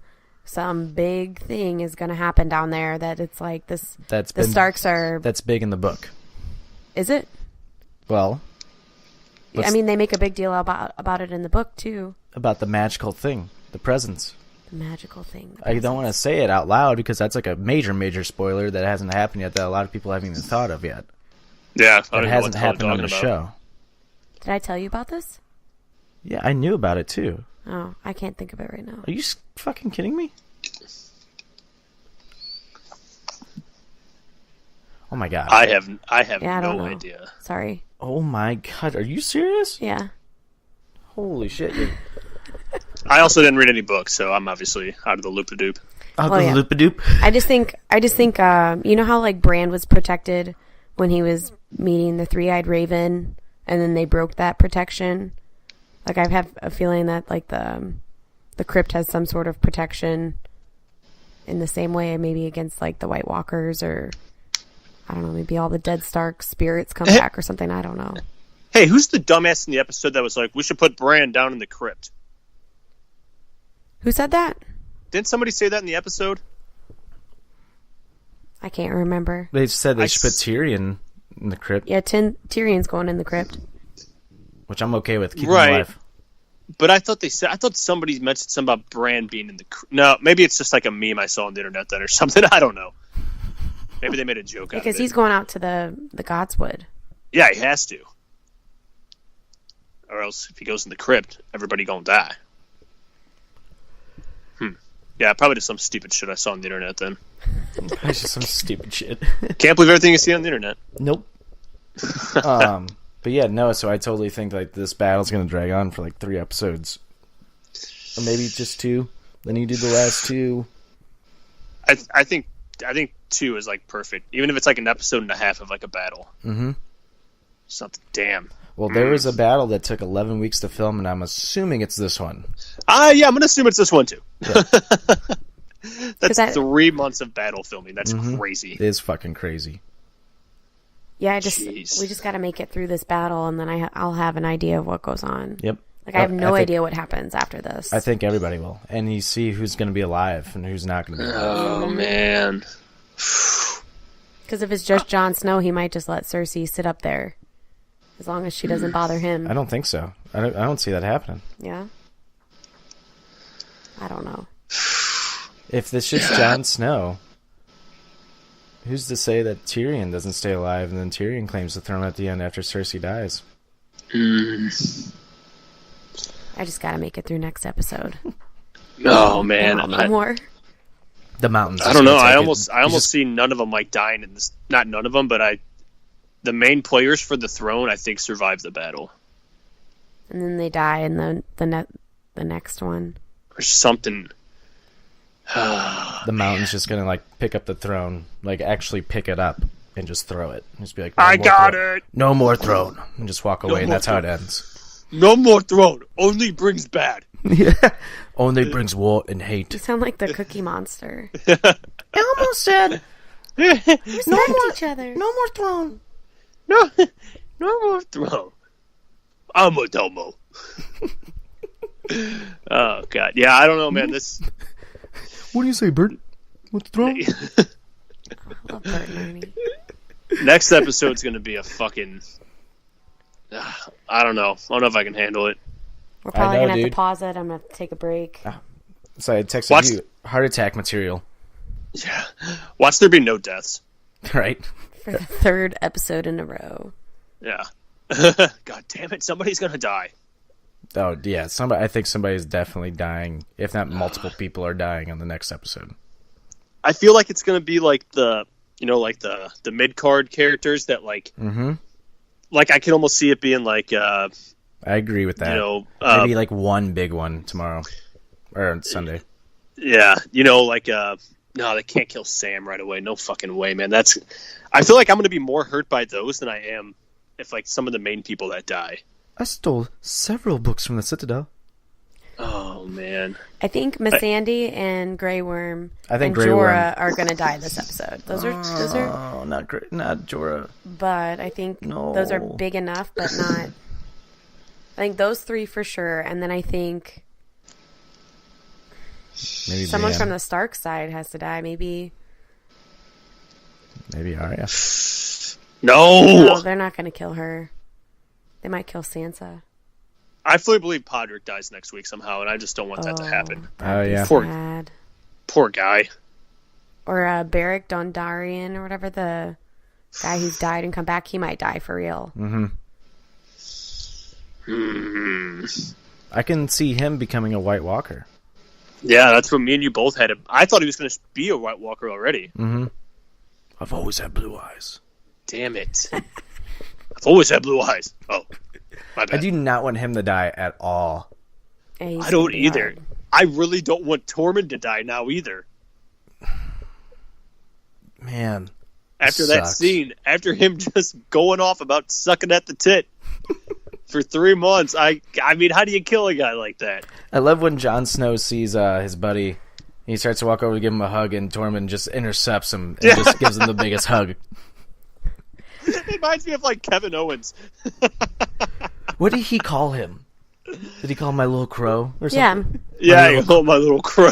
big thing is going to happen down there that it's like this. Starks are. That's big in the book. Is it? Well, I mean, they make a big deal about it in the book too. About the magical thing, the presence. The magical thing. I don't want to say it out loud because that's like a major spoiler that hasn't happened yet, that a lot of people haven't even thought of yet. Yeah, it hasn't happened on the show. Did I tell you about this? Yeah, I knew about it too. Oh, I can't think of it right now. Are you fucking kidding me? Oh my god. I have no idea. Sorry. Oh my god, are you serious? Yeah. Holy shit. I also didn't read any books, so I'm obviously out of the loop-a-doop. Loop-a-doop? I just think you know how like Bran was protected when he was meeting the three-eyed raven, and then they broke that protection? Like, I have a feeling that like the crypt has some sort of protection in the same way, maybe against like the White Walkers, or I don't know, maybe all the dead Stark spirits come back or something. I don't know. Hey, who's the dumbass in the episode that was like, we should put Bran down in the crypt? Who said that? Didn't somebody say that in the episode? I can't remember. They said they should put Tyrion in the crypt. Yeah, Tyrion's going in the crypt. Which I'm okay with keeping alive. But I thought somebody mentioned something about Bran being in the crypt. No, maybe it's just like a meme I saw on the internet then or something. I don't know. Maybe they made a joke out of it. Because he's going out to the Godswood. Yeah, he has to. Or else if he goes in the crypt, everybody gonna die. Yeah, probably just some stupid shit I saw on the internet then. It's just some stupid shit. Can't believe everything you see on the internet. Nope. But yeah, no, so I totally think like this battle's gonna drag on for like 3 episodes. Or maybe just 2. Then you do the last 2. I think 2 is like perfect. Even if it's like an episode and a half of like a battle. Mm-hmm. Something damn. Well, there was a battle that took 11 weeks to film, and I'm assuming it's this one. Yeah, I'm going to assume it's this one, too. Yeah. That's 3 months of battle filming. That's crazy. It is fucking crazy. Yeah, we just got to make it through this battle, and then I'll have an idea of what goes on. Yep. Like, I have no idea what happens after this. I think everybody will. And you see who's going to be alive and who's not going to be alive. Oh, man. Because if it's just Jon Snow, he might just let Cersei sit up there. As long as she doesn't bother him. I don't think so. I don't see that happening. Yeah? I don't know. If it's just Jon Snow, who's to say that Tyrion doesn't stay alive and then Tyrion claims the throne at the end after Cersei dies? I just got to make it through next episode. Oh, man. No more. The mountains. I don't know. I almost see none of them like dying in this. Not none of them, but the main players for the throne, I think, survive the battle. And then they die in the next one. Or something. The mountain's just gonna like pick up the throne, like actually pick it up and just throw it. Just be like, I got it. No more throne, and just walk away, and that's how it ends. No more throne. Only brings bad. Yeah. Only brings war and hate. You sound like the Cookie Monster. I almost said. Respect each other. No more throne. No more throne. I'm a domo. Oh God, yeah, I don't know, man. This. What do you say, Bert? What's the throne? I love Bert and Ernie. Next episode's gonna be a fucking. I don't know. I don't know if I can handle it. We're probably gonna have to pause it. I'm gonna take a break. So I texted you heart attack material. Yeah. Watch there be no deaths. Right. For the 3rd episode in a row. Yeah. God damn it! Somebody's gonna die. Oh yeah, I think somebody's definitely dying. If not, multiple people are dying on the next episode. I feel like it's gonna be like the mid card characters that like. Mm-hmm. Like I can almost see it being like. I agree with that. Maybe like one big one tomorrow or Sunday. Yeah, no, they can't kill Sam right away. No fucking way, man. I feel like I'm gonna be more hurt by those than I am if like some of the main people that die. I stole several books from the Citadel. Oh man. I think Missandei and Grey Worm and Jorah are gonna die this episode. Those are not Jorah. But I think those are big enough, but not. I think those 3 for sure, and then I think maybe someone from the Stark side has to die. Maybe Arya. No, they're not going to kill her. They might kill Sansa. I fully believe Podrick dies next week somehow, and I just don't want that to happen. Oh yeah, poor guy. Or Beric Dondarrion or whatever, the guy who's died and come back. He might die for real. Mm-hmm. I can see him becoming a White Walker. Yeah, that's what me and you both had. I thought he was going to be a White Walker already. Mm-hmm. I've always had blue eyes. Damn it. I've always had blue eyes. Oh, my bad. I do not want him to die at all. I don't either. Hard. I really don't want Tormund to die now either. Man. After that scene, after him just going off about sucking at the tit for 3 months, I mean, how do you kill a guy like that? I love when Jon Snow sees his buddy. He starts to walk over to give him a hug, and Tormund just intercepts him and just gives him the biggest hug. It reminds me of, like, Kevin Owens. What did he call him? Did he call him my little crow or something? Yeah, he called my little crow.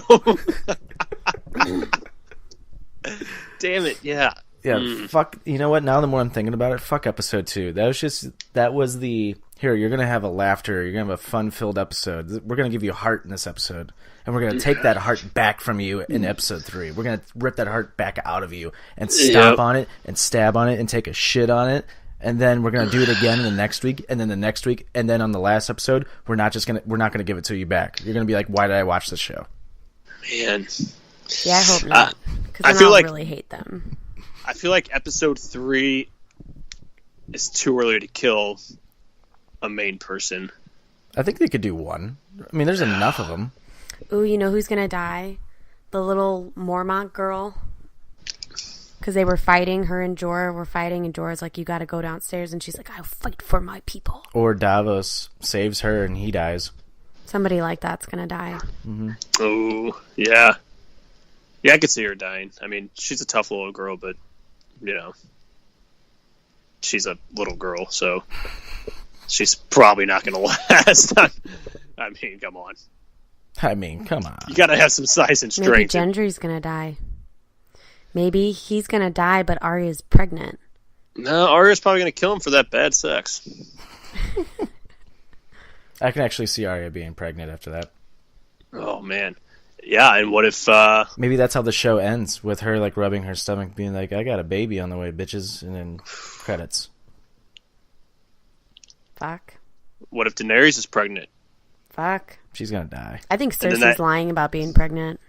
Damn it, yeah. Yeah, fuck. You know what? Now the more I'm thinking about it, fuck episode 2. That was the, here, you're going to have a laughter, you're going to have a fun-filled episode. We're going to give you heart in this episode. And we're going to take that heart back from you in episode 3. We're going to rip that heart back out of you and stomp on it and stab on it and take a shit on it. And then we're going to do it again in the next week and then the next week. And then on the last episode, we're not going to give it to you back. You're going to be like, why did I watch this show? Man. Yeah, I hope not. Because I really hate them. I feel like episode 3 is too early to kill a main person. I think they could do one. I mean, there's enough of them. Ooh, you know who's going to die? The little Mormont girl. Because they were fighting, her and Jorah were fighting, and Jorah's like, you got to go downstairs, and she's like, I'll fight for my people. Or Davos saves her and he dies. Somebody like that's going to die. Mm-hmm. Oh, yeah. Yeah, I could see her dying. I mean, she's a tough little girl, but, you know, she's a little girl, so she's probably not going to last. I mean, come on. You got to have some size and strength. Maybe Gendry's going to die. Maybe he's going to die, but Arya's pregnant. No, Arya's probably going to kill him for that bad sex. I can actually see Arya being pregnant after that. Oh, man. Yeah, and what if... Maybe that's how the show ends, with her like rubbing her stomach, being like, I got a baby on the way, bitches, and then credits. Fuck. What if Daenerys is pregnant? Fuck. She's going to die. I think Cersei's lying about being pregnant.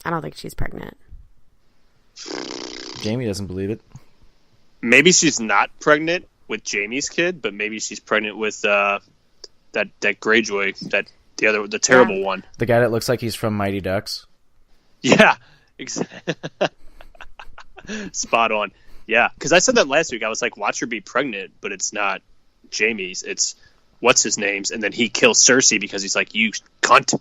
I don't think she's pregnant. Jaime doesn't believe it. Maybe she's not pregnant with Jaime's kid, but maybe she's pregnant with that Greyjoy, the terrible one. The guy that looks like he's from Mighty Ducks. Yeah, exactly. Spot on. Yeah, because I said that last week. I was like, watch her be pregnant, but it's not Jaime's. It's what's his name's, and then he kills Cersei because he's like, you cunt,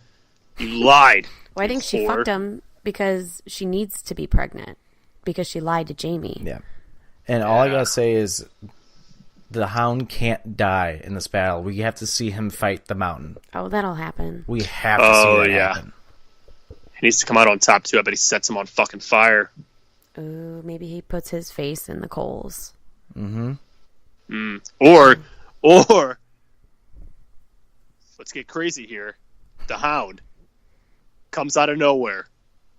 you lied. Well, I think she fucked him because she needs to be pregnant because she lied to Jaime. Yeah. And all I gotta say is the Hound can't die in this battle. We have to see him fight the Mountain. Oh, that'll happen. We have to see that happen. He needs to come out on top, too. I bet he sets him on fucking fire. Ooh, maybe he puts his face in the coals. Mm-hmm. Or, let's get crazy here. The Hound comes out of nowhere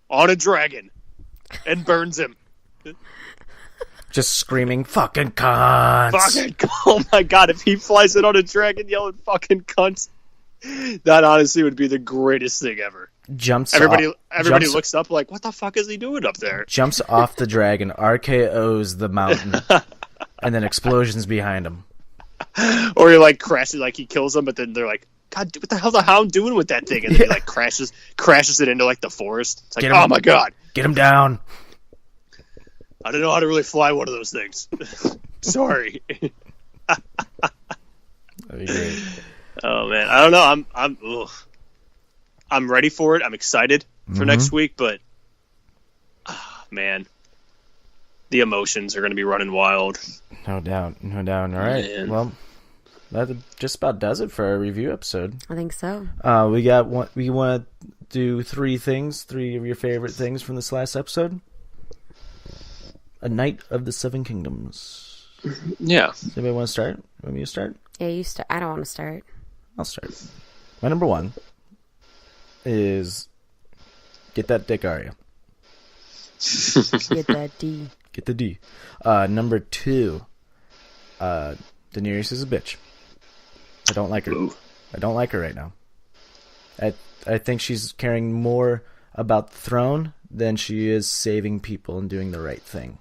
on a dragon and burns him. Just screaming, fucking cunts. Oh my god, if he flies in on a dragon yelling fucking cunts, that honestly would be the greatest thing ever. Everybody looks up like, what the fuck is he doing up there? Jumps off the dragon, RKO's the Mountain, and then explosions behind him. Or he like crashes, like he kills them, but then they're like, God, what the hell's the Hound doing with that thing? And then he like crashes it into like the forest. It's like, oh my god. Get him down. I don't know how to really fly one of those things. Sorry. That'd be great. Oh man, I don't know. I'm ready for it. I'm excited for next week, but man, the emotions are going to be running wild. No doubt. All right. Man. Well, that just about does it for our review episode. I think so. We got one. We want to do three of your favorite things from this last episode. A Knight of the Seven Kingdoms. Yeah. Does anybody want to start? Want me to start? Yeah, you start. I don't want to start. I'll start. My number one is get that dick, Arya. Get that D. Get the D. Number two, Daenerys is a bitch. I don't like her. Ooh. I don't like her right now. I think she's caring more about the throne than she is saving people and doing the right thing.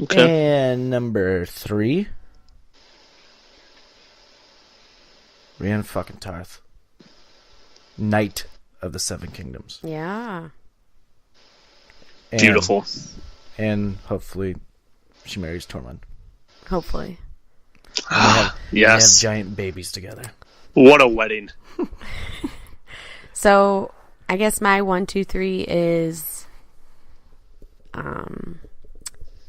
Okay. And number three, Brienne fucking Tarth. Knight of the Seven Kingdoms. Yeah. And, beautiful. And hopefully she marries Tormund. Hopefully. Yes. They have giant babies together. What a wedding. So, I guess my 1, 2, 3 is Tyrion.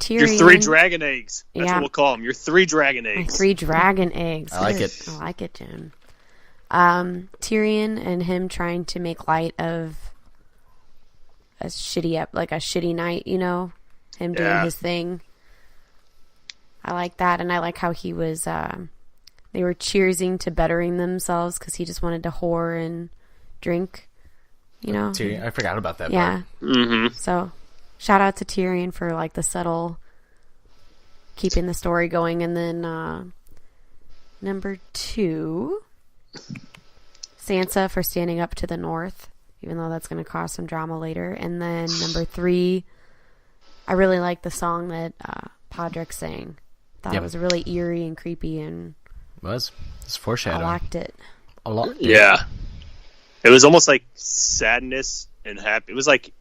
Your 3 dragon eggs. That's Yeah. what we'll call them. Your 3 dragon My eggs. 3 dragon eggs. I like it. I like it, Jen. Tyrion and him trying to make light of a shitty night, you know? Him doing his thing. I like that, and I like how he was, they were cheersing to bettering themselves because he just wanted to whore and drink, you know? Tyrion, I forgot about that Yeah. part. Mm-hmm. So, shout out to Tyrion for, like, the subtle keeping the story going, and then, number 2... Sansa for standing up to the North, even though that's going to cause some drama later. And then number 3, I really like the song that Podrick sang. Thought it was really eerie and creepy, and It's foreshadowing. I liked it. A lot. Yeah. It was almost like sadness and happy. It was like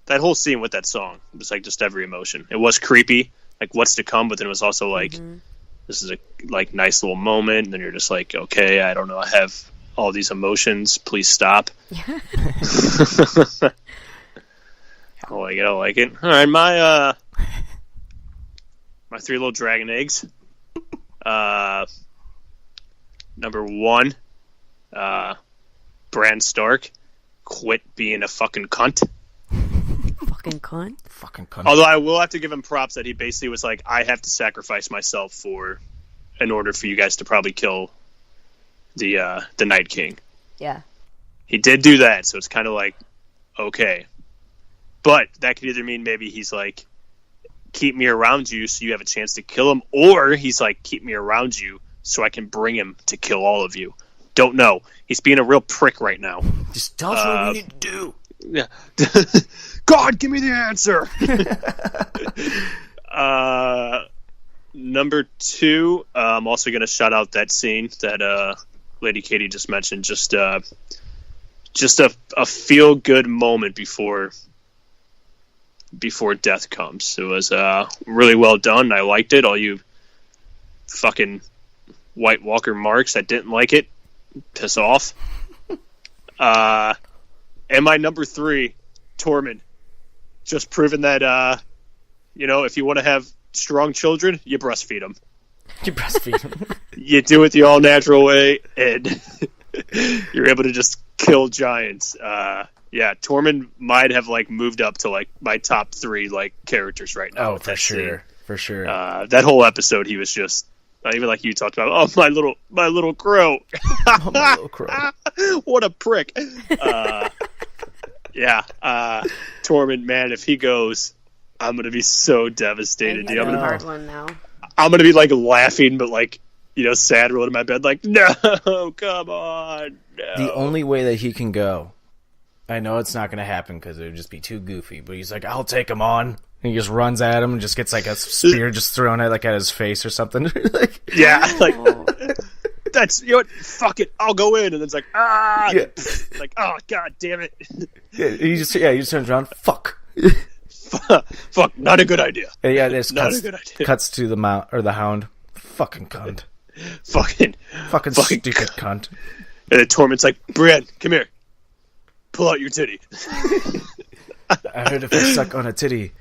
that whole scene with that song was like just every emotion. It was creepy, like what's to come, but then it was also like this is a like nice little moment, and then you're just like, okay, I don't know, I have all these emotions, please stop. I like it. All right, my 3 little dragon eggs. Number 1, Bran Stark, quit being a fucking cunt. Fucking cunt. Fucking cunt. Although I will have to give him props that he basically was like, I have to sacrifice myself in order for you guys to probably kill the Night King. Yeah. He did do that, so it's kind of like, okay. But that could either mean maybe he's like, keep me around you so you have a chance to kill him, or he's like, keep me around you so I can bring him to kill all of you. Don't know. He's being a real prick right now. Just tell us what we need to do. Yeah. God, give me the answer. Number 2, I'm also going to shout out that scene that Lady Katie just mentioned. Just a feel good moment before death comes. It was really well done. I liked it. All you fucking White Walker marks that didn't like it, piss off. And my number 3, Tormund, just proving that if you want to have strong children, you breastfeed them. You breastfeed them. You do it the all natural way, and you're able to just kill giants. Yeah, Tormund might have like moved up to like my top 3 like characters right now. Oh, for sure, for sure. That whole episode, he was just even like you talked about. Oh, my little crow. Oh, my little crow. What a prick. Yeah, Tormund, man, if he goes, I'm gonna be so devastated, dude. I'm a hard one now. I'm gonna be like laughing, but like sad, rolling in my bed, like, no, come on. No. The only way that he can go, I know it's not gonna happen because it would just be too goofy. But he's like, I'll take him on. And he just runs at him and just gets like a spear just thrown at his face or something. Like, yeah, like that's fuck it, I'll go in, and then it's like yeah. Like, oh god damn it. Yeah, he just turns around, fuck, not a good idea. And yeah, this not a good idea. Cuts to the hound, fucking cunt, fucking stupid cunt. And then Tormund's like, Brienne, come here, pull out your titty. I heard if I suck on a titty,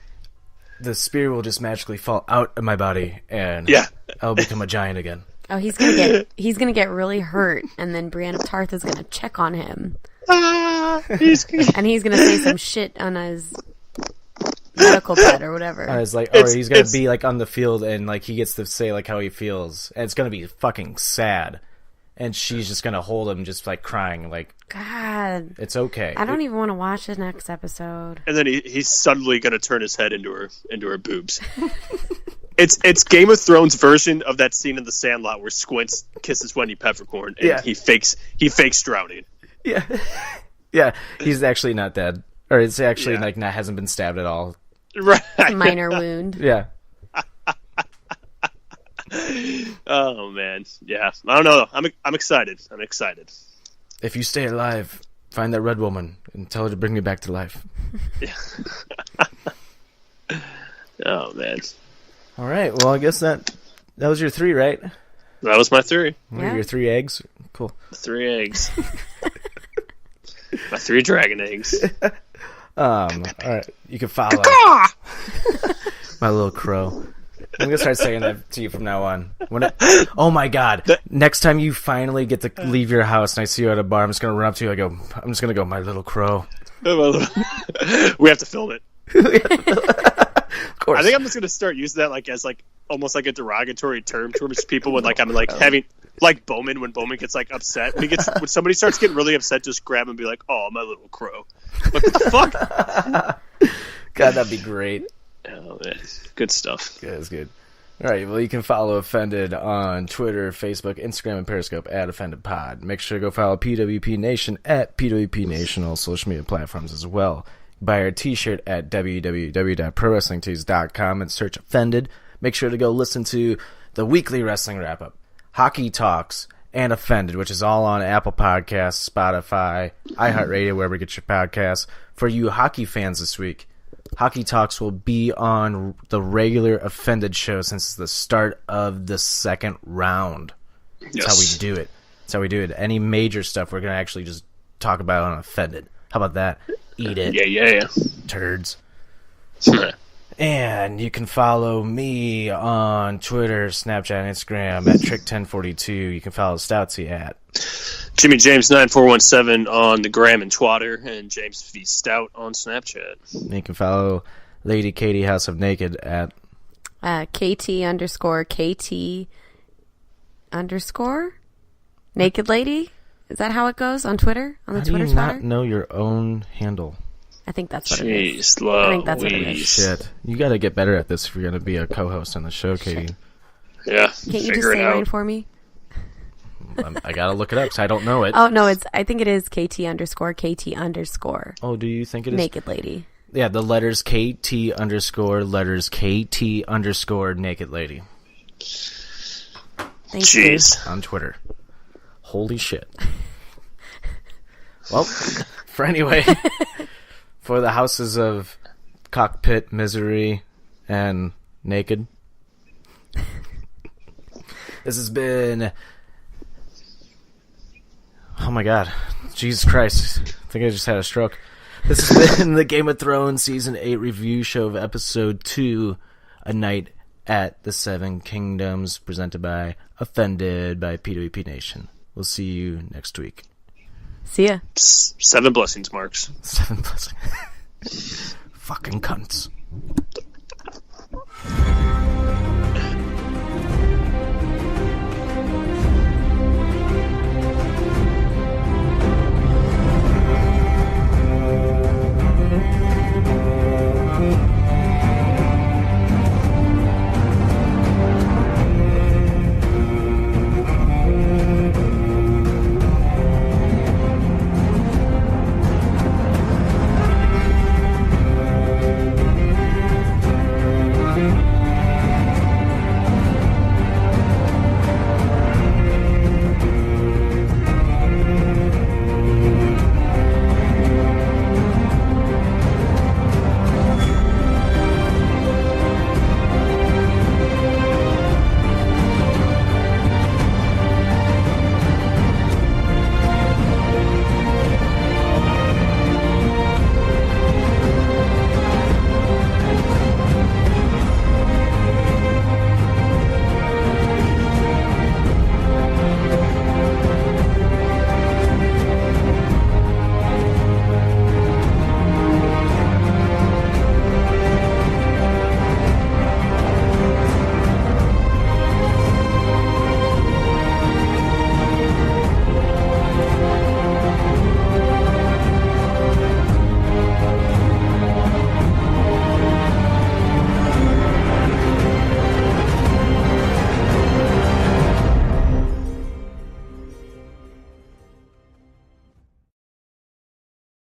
the spear will just magically fall out of my body, and I'll become a giant again. Oh, he's gonna get really hurt, and then Brienne of Tarth is gonna check on him, and he's gonna say some shit on his medical bed or whatever. I was like, or he's gonna be like on the field, and like he gets to say like how he feels, and it's gonna be fucking sad, and she's just gonna hold him, just like crying, like, God, it's okay. I don't even want to watch the next episode. And then he's suddenly gonna turn his head into her boobs. It's Game of Thrones version of that scene in The Sandlot where Squints kisses Wendy Peppercorn, and he fakes drowning. Yeah, yeah. He's actually not dead, or it's actually like hasn't been stabbed at all. Right, it's a minor wound. Yeah. Oh man, yeah. I don't know. I'm excited. I'm excited. If you stay alive, find that red woman and tell her to bring me back to life. Oh man. All right. Well, I guess that was your 3, right? That was my 3. Yeah. Your 3 eggs. Cool. 3 eggs. My 3 dragon eggs. All right. You can follow my little crow. I'm gonna start saying that to you from now on. Oh my god! Next time you finally get to leave your house and I see you at a bar, I'm just gonna run up to you. I'm just gonna go, my little crow. We have to film it. Of course. I think I'm just gonna start using that like as like almost like a derogatory term towards people when like I'm like having like Bowman when Bowman gets like upset. When somebody starts getting really upset, just grab him and be like, "Oh, my little crow." Like, what the fuck? God, that'd be great. Oh, man. Good stuff. Yeah, that's good. All right, well, you can follow Offended on Twitter, Facebook, Instagram, and Periscope at OffendedPod. Make sure to go follow PWP Nation at PWP Nation on all social media platforms as well. Buy our t-shirt at www.prowrestlingtees.com and search Offended. Make sure to go listen to the weekly wrestling wrap-up, Hockey Talks, and Offended, which is all on Apple Podcasts, Spotify, iHeartRadio, wherever you get your podcasts. For you hockey fans this week, Hockey Talks will be on the regular Offended show since it's the start of the second round. That's how we do it. That's how we do it. Any major stuff we're going to actually just talk about on Offended. How about that? Eat it. Yeah. Turds. And you can follow me on Twitter, Snapchat, and Instagram at Trick1042. You can follow Stoutsy at Jimmy James 9417 on the gram and Twitter, and James V Stout on Snapchat. And you can follow Lady Katie House of Naked at KT_KT_ Naked Lady. Is that how it goes on Twitter? On the Twitter spotter? How do you not know your own handle? I think that's what it is. Jeez, I think that's what it is. Shit. You got to get better at this if you're going to be a co-host on the show, Katie. Yeah. Can't you just say mine for me? I got to look it up because I don't know it. Oh, no, I think it is KT_KT_. Oh, do you think it is? Naked Lady. Yeah, the letters KT_, Naked Lady. Thanks, Jeez. On Twitter. Holy shit. Well, for the houses of Cockpit, Misery, and Naked, this has been... Oh my god. Jesus Christ. I think I just had a stroke. This has been the Game of Thrones Season 8 review show of Episode 2, A Night at the Seven Kingdoms, presented by Offended by PWP Nation. We'll see you next week. See ya. 7 blessings, Marks. 7 blessings. Fucking cunts.